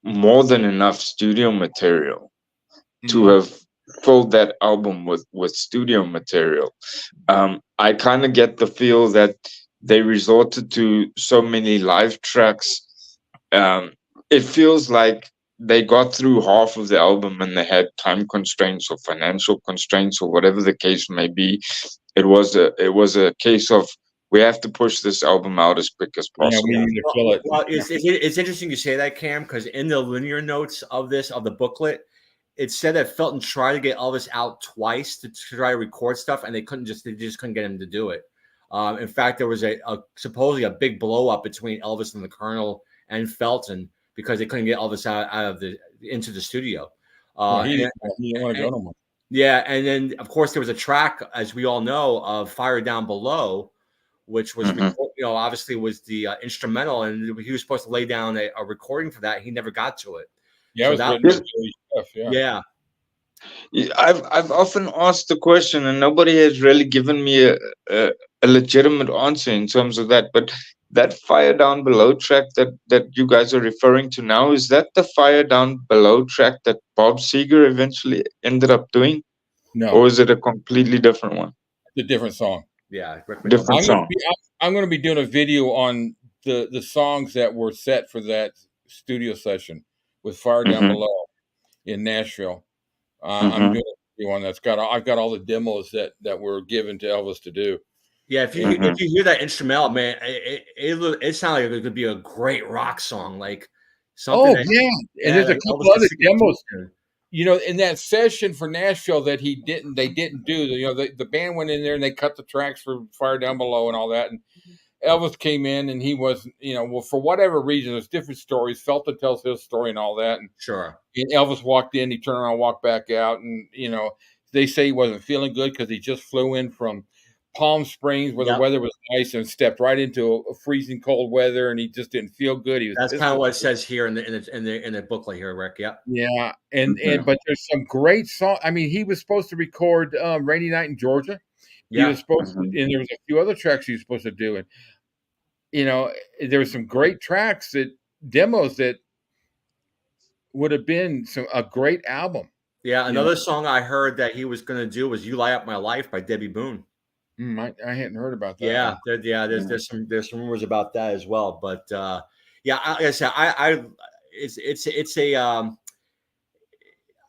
more than enough studio material to have filled that album with studio material. I kind of get the feel that they resorted to so many live tracks. It feels like they got through half of the album and they had time constraints or financial constraints or whatever the case may be. It was a case of, we have to push this album out as quick as Yeah, possible. we need to fill it. Well, it's interesting you say that, Cam, because in the linear notes of the booklet, it said that Felton tried to get Elvis out twice to try to record stuff, and they just couldn't get him to do it. In fact, there was supposedly a big blow up between Elvis and the Colonel and Felton because they couldn't get Elvis out of into the studio. He didn't want to go no more. Yeah, and then of course there was a track, as we all know, of "Fire Down Below," which was obviously was the instrumental, and he was supposed to lay down a recording for that. He never got to it. Yeah, So it was written stuff. Yeah. I've often asked the question, and nobody has really given me a legitimate answer in terms of that. But that "Fire Down Below" track that you guys are referring to now, is that the "Fire Down Below" track that Bob Seger eventually ended up doing? No. Or is it a completely different one? It's a different song. Yeah, different song. I'm going to be doing a video on the songs that were set for that studio session with "Fire Down Below" in Nashville. I'm doing a video on that's I've got all the demos that were given to Elvis to do. Yeah, if you hear that instrumental, man, it sounds like it could be a great rock song, like something. And there's a couple other demos, in that session for Nashville that they didn't do. The band went in there and they cut the tracks for "Fire Down Below" and all that, and Elvis came in and he was, for whatever reason, there's different stories. Felton tells his story and all that, and sure. And Elvis walked in, he turned around, walked back out, and they say he wasn't feeling good because he just flew in from Palm Springs where the weather was nice and stepped right into a freezing cold weather, and he just didn't feel good. That's kind of what it says here in the booklet here, Rick. Yep. Yeah, but there's some great songs. I mean, he was supposed to record "Rainy Night in Georgia." Yeah. He was supposed to, and there was a few other tracks he was supposed to do, and there were some great tracks demos that would have been a great album. Yeah, another song I heard that he was going to do was "You Light Up My Life" by Debbie Boone. I hadn't heard about that. Yeah, there's some rumors about that as well. But like I said,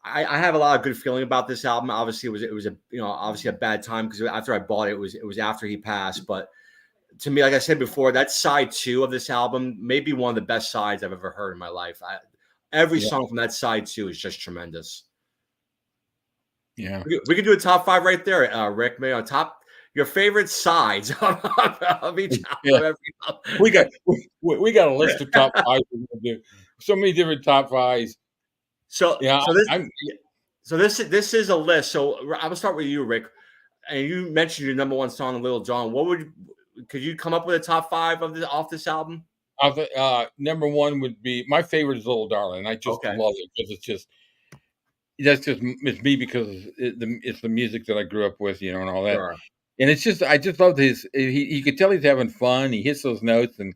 I have a lot of good feeling about this album. Obviously, it was obviously a bad time because after I bought it, it was after he passed. But to me, like I said before, that side 2 of this album may be one of the best sides I've ever heard in my life. Every Yeah. song from that side too is just tremendous. Yeah. We could do a top 5 right there, Rick. Maybe on top your favorite sides of each Yeah. of every We got a list of top 5 we're gonna do. So many different top 5s. So Yeah, so this I'm so this is a list. So I will start with you, Rick. And you mentioned your number one song, Little John. Could you come up with a top 5 off this album? number 1 would be my favorite is Little Darling. I just Okay. love it because it's me because it's the music that I grew up with, and all that. Sure. And I just loved you could tell he's having fun. He hits those notes, and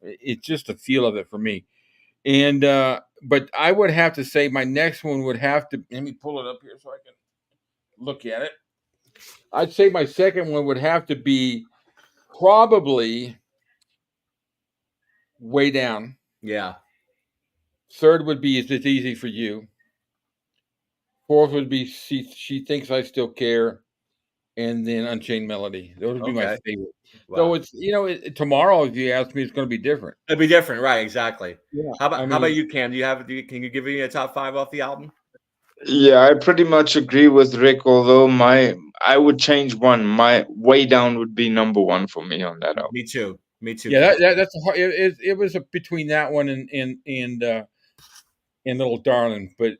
it's just the feel of it for me. And but I would have to say my next one would have to, let me pull it up here so I can look at it. I'd say my second one would have to be probably Way Down. Yeah. Third would be Is It Easy for You. Fourth would be She Thinks I Still Care. And then Unchained Melody. Those would be my Okay. favorite. Wow. So it's tomorrow, if you ask me, it's going to be different. It'd be different, right? Exactly. Yeah. How about you, Cam? Can you give me a top 5 off the album? Yeah, I pretty much agree with Rick. Although I would change one. My Way Down would be number 1 for me on that album. Me too. Yeah, that's a hard, it was between that one and Little Darling, but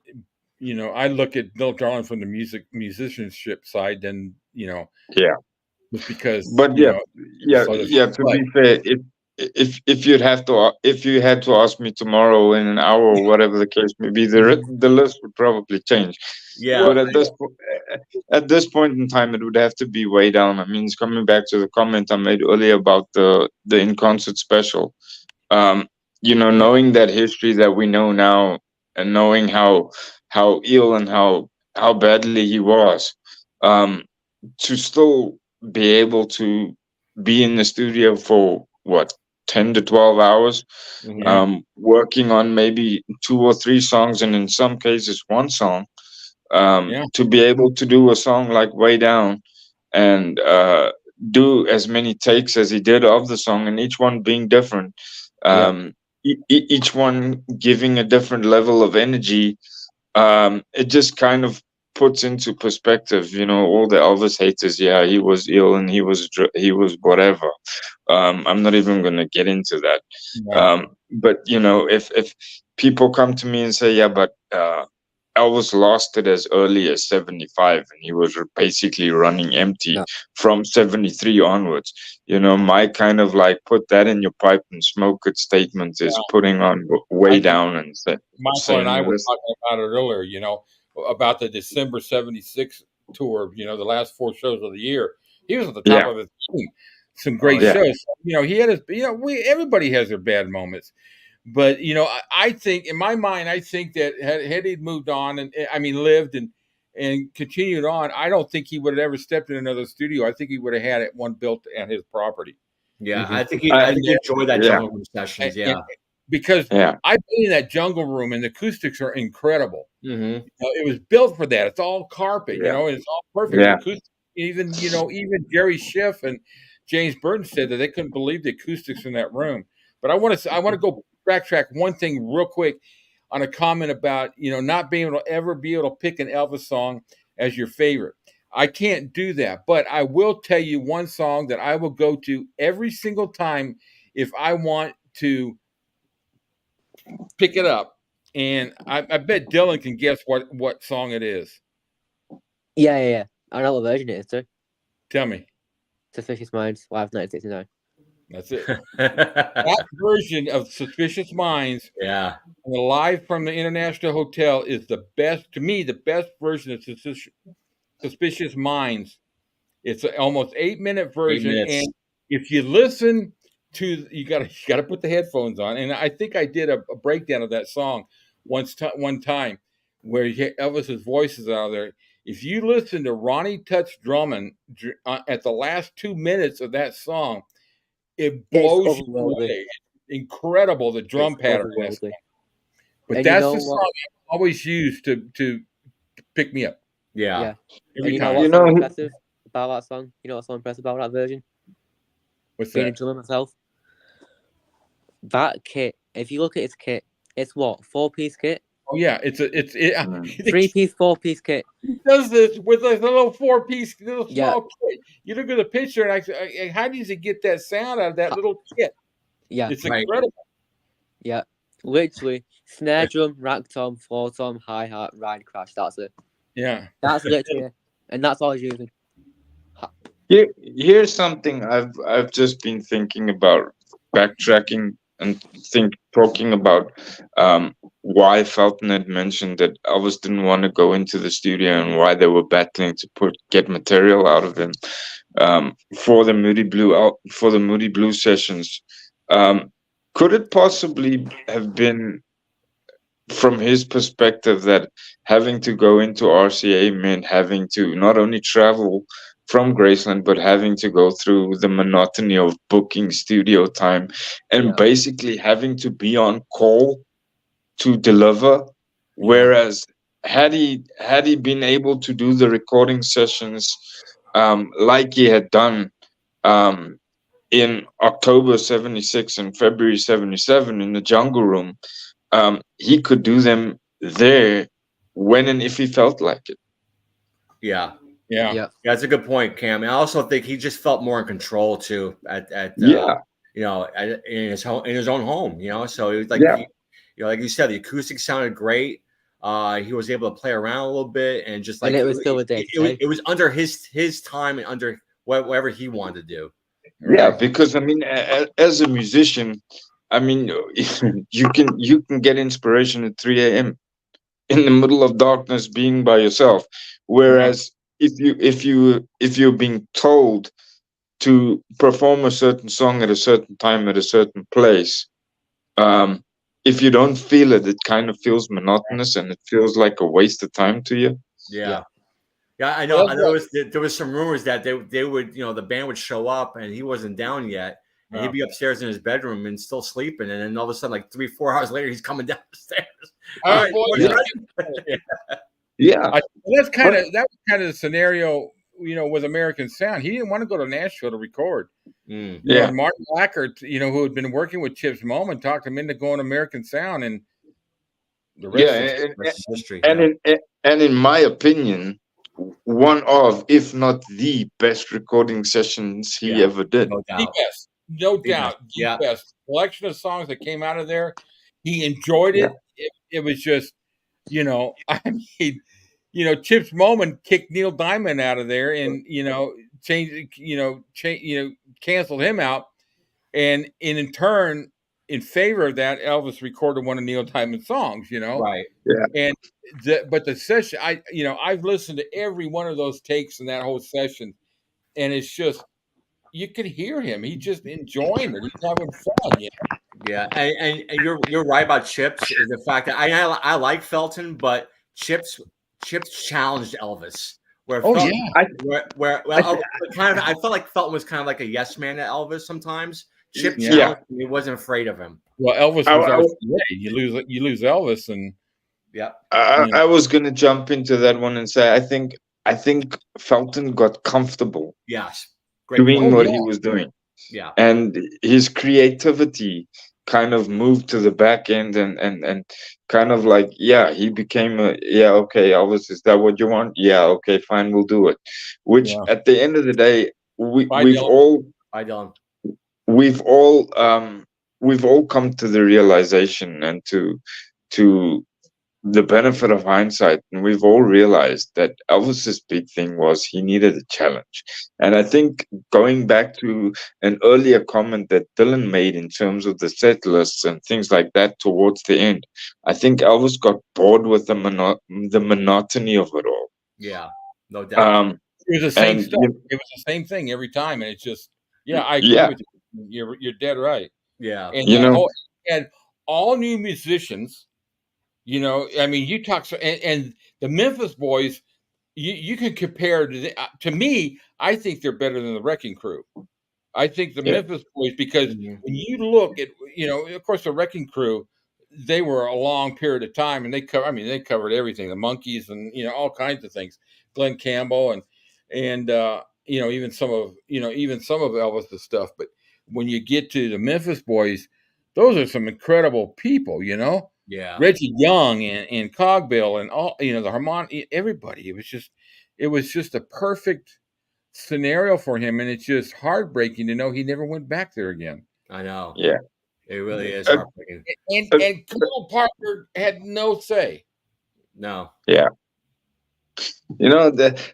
I look at Little Darling from the musicianship side, then Yeah. just because. But so to be fair, if you had to ask me tomorrow in an hour or whatever the case may be, the list would probably change. Yeah. But at this point in time, it would have to be Way Down. I mean, it's coming back to the comment I made earlier about the in concert special. Knowing that history that we know now, and knowing how ill and how badly he was, to still be able to be in the studio for what 10 to 12 hours, Mhm. working on maybe 2 or 3 songs, and in some cases 1 song, to be able to do a song like Way Down and do as many takes as he did of the song, and each one being different, each one giving a different level of energy. It just kind of puts into perspective, all the Elvis haters. Yeah, he was ill and he was whatever. I'm not even going to get into that. But if people come to me and say, yeah, but Elvis lost it as early as 75, and he was basically running empty from 73 onwards. My kind of like put that in your pipe and smoke it statement is putting on Way Down and Michael and I were talking about it earlier, about the December 76 tour, the last 4 shows of the year. He was at the top of his team. Some great shows. He had his, everybody has their bad moments. But, I think, in my mind, that had he moved on and, lived and continued on, I don't think he would have ever stepped in another studio. I think he would have had one built at his property. Yeah, I think he enjoyed that jungle room sessions. Yeah. Because I've been in that jungle room and the acoustics are incredible. Mm-hmm. It was built for that. It's all carpet, and it's all perfect. Acoustics, even Jerry Schiff and James Burton said that they couldn't believe the acoustics in that room. But I want to go backtrack one thing real quick on a comment about not being able to ever be able to pick an Elvis song as your favorite. I can't do that, but I will tell you one song that I will go to every single time if I want to pick it up, and I bet Dylan can guess what song it is. Yeah. I know what version it is too. Tell me. Suspicious Minds, live 1969. That's it. That version of Suspicious Minds, live from the International Hotel, is the best, to me, the best version of Suspicious Minds. It's an almost 8-minute version, and if you listen to, you gotta put the headphones on. And I think I did a breakdown of that song one time where Elvis's voice is out there. If you listen to Ronnie Touch drumming at the last 2 minutes of that song, it blows you away. Incredible, the drum pattern. But that's the song I always use to pick me up. Yeah. Every time. What's so impressive about that song? You know what's so impressive about that version? What's Being that? a drummer myself. That kit, if you look at his kit It's what 4-piece kit, Oh yeah, it 3-piece, 4-piece kit. he does this with a little 4-piece, little Yeah. small kit. You look at the picture and I say, how does he get that sound out of that little kit? Yeah, It's Right. incredible. yeah. Literally, snare drum, rack tom, floor tom, hi hat, ride crash. That's it. Yeah. That's literally, and that's all he's using. Here's something I've just been thinking about, backtracking and talking about why Felton had mentioned that Elvis didn't want to go into the studio and why they were battling to get material out of him for the Moody Blue sessions. Could it possibly have been from his perspective that having to go into RCA meant having to not only travel from Graceland, but having to go through the monotony of booking studio time and basically having to be on call to deliver? Whereas had he been able to do the recording sessions like he had done in October 76 and February 77 in the Jungle Room, he could do them there when and if he felt like it. Yeah. Yeah. Yeah. That's a good point, Cam. And I also think he just felt more in control too in his own home, So it was like, like you said, the acoustics sounded great. He was able to play around a little bit and just like And it was still a day. It was under his time and under whatever he wanted to do. Yeah, because I mean, as a musician, I mean, you can get inspiration at 3 a.m. in the middle of darkness, being by yourself. Whereas if you're being told to perform a certain song at a certain time at a certain place, if you don't feel it, it kind of feels monotonous and it feels like a waste of time to you. Yeah. Yeah, I know. There was some rumors that they would, the band would show up and he wasn't down yet, and he'd be upstairs in his bedroom and still sleeping, and then all of a sudden, like 3-4 hours later, he's coming down the stairs. That's kind of the scenario, with American Sound. He didn't want to go to Nashville to record. Martin Lackert, who had been working with Chips Moman, talked him into going to American Sound, and the rest is history. And in my opinion, one of, if not the best recording sessions he ever did. No doubt. The best collection of songs that came out of there. He enjoyed it. It was just, I mean, Chips Moman kicked Neil Diamond out of there and, canceled him out. And in turn, in favor of that, Elvis recorded one of Neil Diamond's songs, Right. Yeah. And but the session, I've listened to every one of those takes in that whole session, and it's just, you could hear him. He's just enjoying it. He's having fun. Yeah. And you're right about Chips. Is the fact that I like Felton, but Chips challenged Elvis. I felt like Felton was kind of like a yes man to Elvis sometimes. Chip challenged him. He wasn't afraid of him. Well, Elvis was you lose Elvis, and I was gonna jump into that one and say I think Felton got comfortable. Yes. Doing what he was doing. Yeah. And his creativity kind of moved to the back end and kind of like, he became Elvis, is that what you want? Yeah, okay, fine, we'll do it. Which at the end of the day, we've all come to the realization and to the benefit of hindsight, and we've all realized that Elvis's big thing was he needed a challenge. And I think going back to an earlier comment that Dylan made in terms of the set lists and things like that towards the end, I think Elvis got bored with the monotony of it all. Yeah, no doubt. It was the same stuff. It was the same thing every time, and it's just, I agree with you. You're dead right. Yeah, and and all new musicians. I mean, you talk and the Memphis Boys. You can compare to me. I think they're better than the Wrecking Crew. I think the Memphis Boys, because when you look at, of course, the Wrecking Crew, they were a long period of time, and they covered everything, the Monkees and all kinds of things, Glenn Campbell and even some of Elvis's stuff. But when you get to the Memphis Boys, those are some incredible people, Yeah. Reggie Young and Cogbill and all, the everybody. It was just a perfect scenario for him, and it's just heartbreaking to know he never went back there again. I know. Yeah. It really is Uh, heartbreaking. And Colonel Parker had no say. No. Yeah.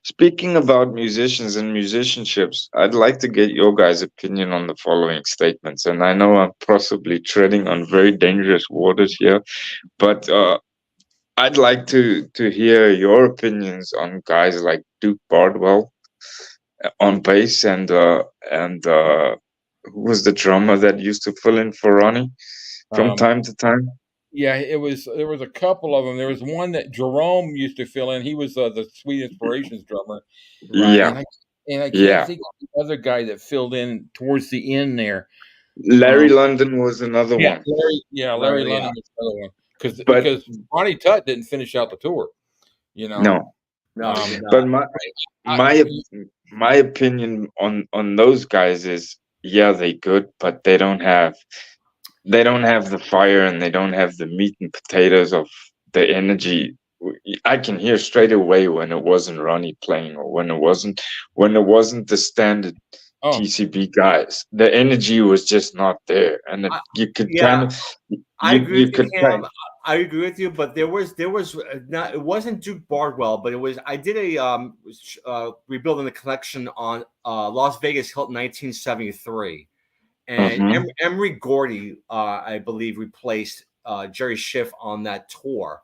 Speaking about musicians and musicianships, I'd like to get your guys' opinion on the following statements. And I know I'm possibly treading on very dangerous waters here, but I'd like to hear your opinions on guys like Duke Bardwell on bass and who was the drummer that used to fill in for Ronnie from time to time? Yeah, there was a couple of them. There was one that Jerome used to fill in. He was the Sweet Inspirations drummer. Right. Yeah. And I can't Yeah. think of the other guy that filled in towards the end there. Larry London was another one. Larry Larry, London was another one. But- Because Ronnie Tutt didn't finish out the tour. No. No, he did But not. my opinion on those guys is, yeah, they good, but they don't have the fire, and they don't have the meat and potatoes of the energy. I can hear straight away when it wasn't Ronnie playing, or when it wasn't the standard TCB guys. The energy was just not there, and you could kind of. I agree with you, Cam. I agree with you, but there was not. It wasn't Duke Bardwell, but it was. I did a rebuilding the collection on Las Vegas Hilton 1973, and Emery Gordy, I believe, replaced Jerry Schiff on that tour,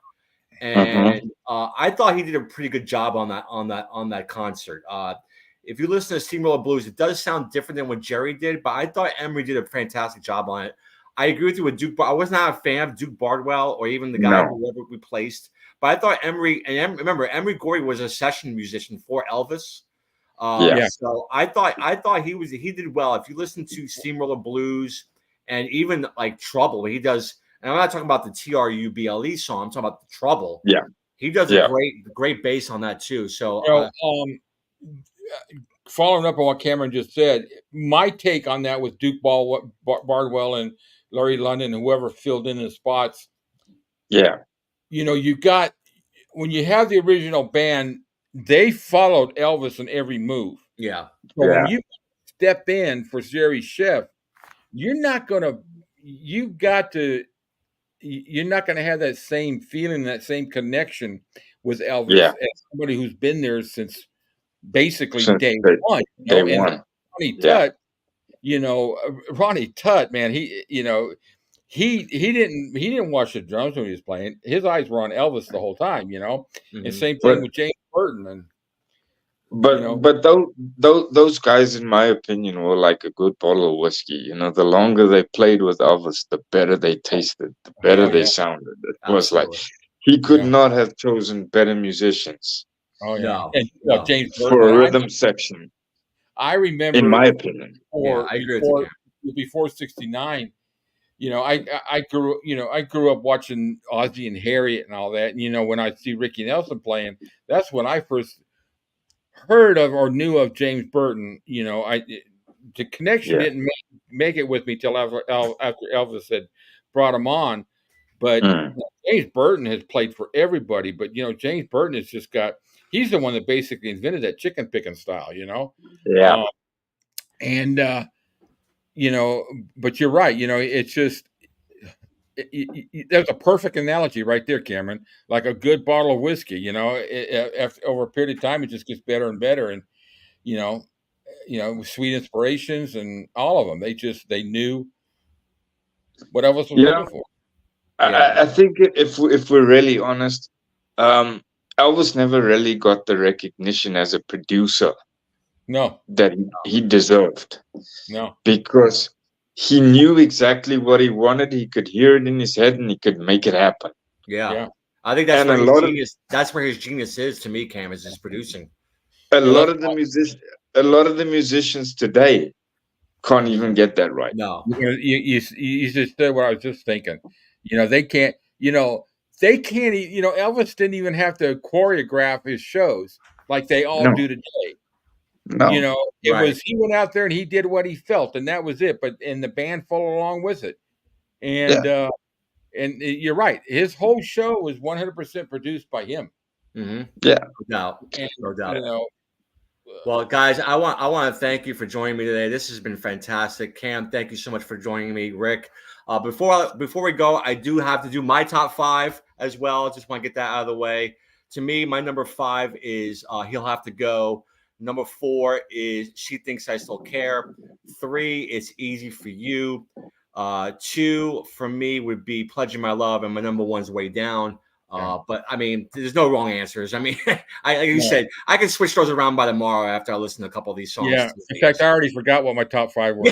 and I thought he did a pretty good job on that concert. If you listen to Steamroller Blues, it does sound different than what Jerry did, but I thought Emery did a fantastic job on it. I agree with you with Duke. I was not a fan of Duke Bardwell or even the guy who replaced. But I thought Emery, and remember, Emery Gordy was a session musician for Elvis. So I thought he did well. If you listen to Steamroller Blues and even like Trouble, he does. And I'm not talking about the TRUBLE song. I'm talking about the Trouble. Yeah, he does a great bass on that too. So following up on what Cameron just said, my take on that with Duke Bardwell and Larry London and whoever filled in the spots. Yeah. You got, when you have the original band, they followed Elvis in every move. Yeah. So when you step in for Jerry Schiff, you're not going to have that same feeling, that same connection with Elvis as somebody who's been there since basically day one. Ronnie Tutt, man, he didn't watch the drums when he was playing. His eyes were on Elvis the whole time, And same thing with James Burton. But those guys, in my opinion, were like a good bottle of whiskey. The longer they played with Elvis, the better they tasted, the better they sounded. It was like he could not have chosen better musicians. Oh yeah, no. James Burton, for a rhythm section. I remember, in my opinion, I agree with you. Before '69. I grew up watching Ozzy and Harriet and all that. And, when I see Ricky Nelson playing, that's when I first heard of or knew of James Burton. The connection didn't make it with me till after Elvis had brought him on. But James Burton has played for everybody. But, James Burton has just he's the one that basically invented that chicken picking style, Yeah. But you're right. It's just, that's a perfect analogy right there, Cameron. Like a good bottle of whiskey, after, over a period of time, it just gets better and better. And, Sweet Inspirations and all of them, they knew what Elvis was looking for. I think if we're really honest, Elvis never really got the recognition as a producer. No. That he deserved. No. Because he knew exactly what he wanted. He could hear it in his head, and he could make it happen. Yeah. I think that's where his genius is, to me, Cam, is his producing. A lot of the musicians today can't even get that right. No. You just said what I was just thinking. They can't. Elvis didn't even have to choreograph his shows like they all do today. No. It was, he went out there and he did what he felt, and that was it. And the band followed along with it. And And you're right. His whole show was 100% produced by him. Mm-hmm. Yeah. No doubt. And, No doubt. you know, Well, guys, I want to thank you for joining me today. This has been fantastic. Cam, thank you so much for joining me. Rick, before we go, I do have to do my top 5 as well. Just want to get that out of the way. To me, my number 5 is He'll Have to Go. Number 4 is She Thinks I Still Care. 3, It's Easy for You. 2 for me would be Pledging My Love, and my number 1's Way Down. But I mean, there's no wrong answers. I mean, like you said, I can switch those around by tomorrow after I listen to a couple of these songs. yeah. In fact, I already forgot what my top 5 were.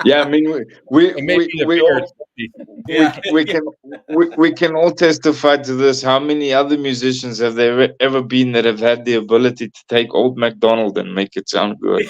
Yeah, I mean, we can all testify to this. How many other musicians have there ever been that have had the ability to take Old MacDonald and make it sound good?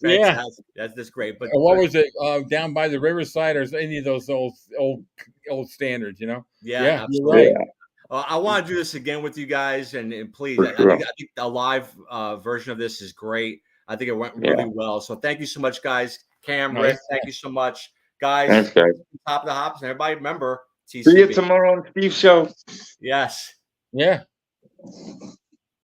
Yeah, that's great. But what was it? Down by the riverside, or any of those old standards? You know? Yeah, absolutely. you're right. I want to do this again with you guys, and please, I think a live version of this is great. I think it went really well. So thank you so much, guys. Cam, Rick, thank you so much, guys. Thanks, guys. Top of the Hops, and everybody remember TCB. See you tomorrow on Steve's show. Yes. Yeah.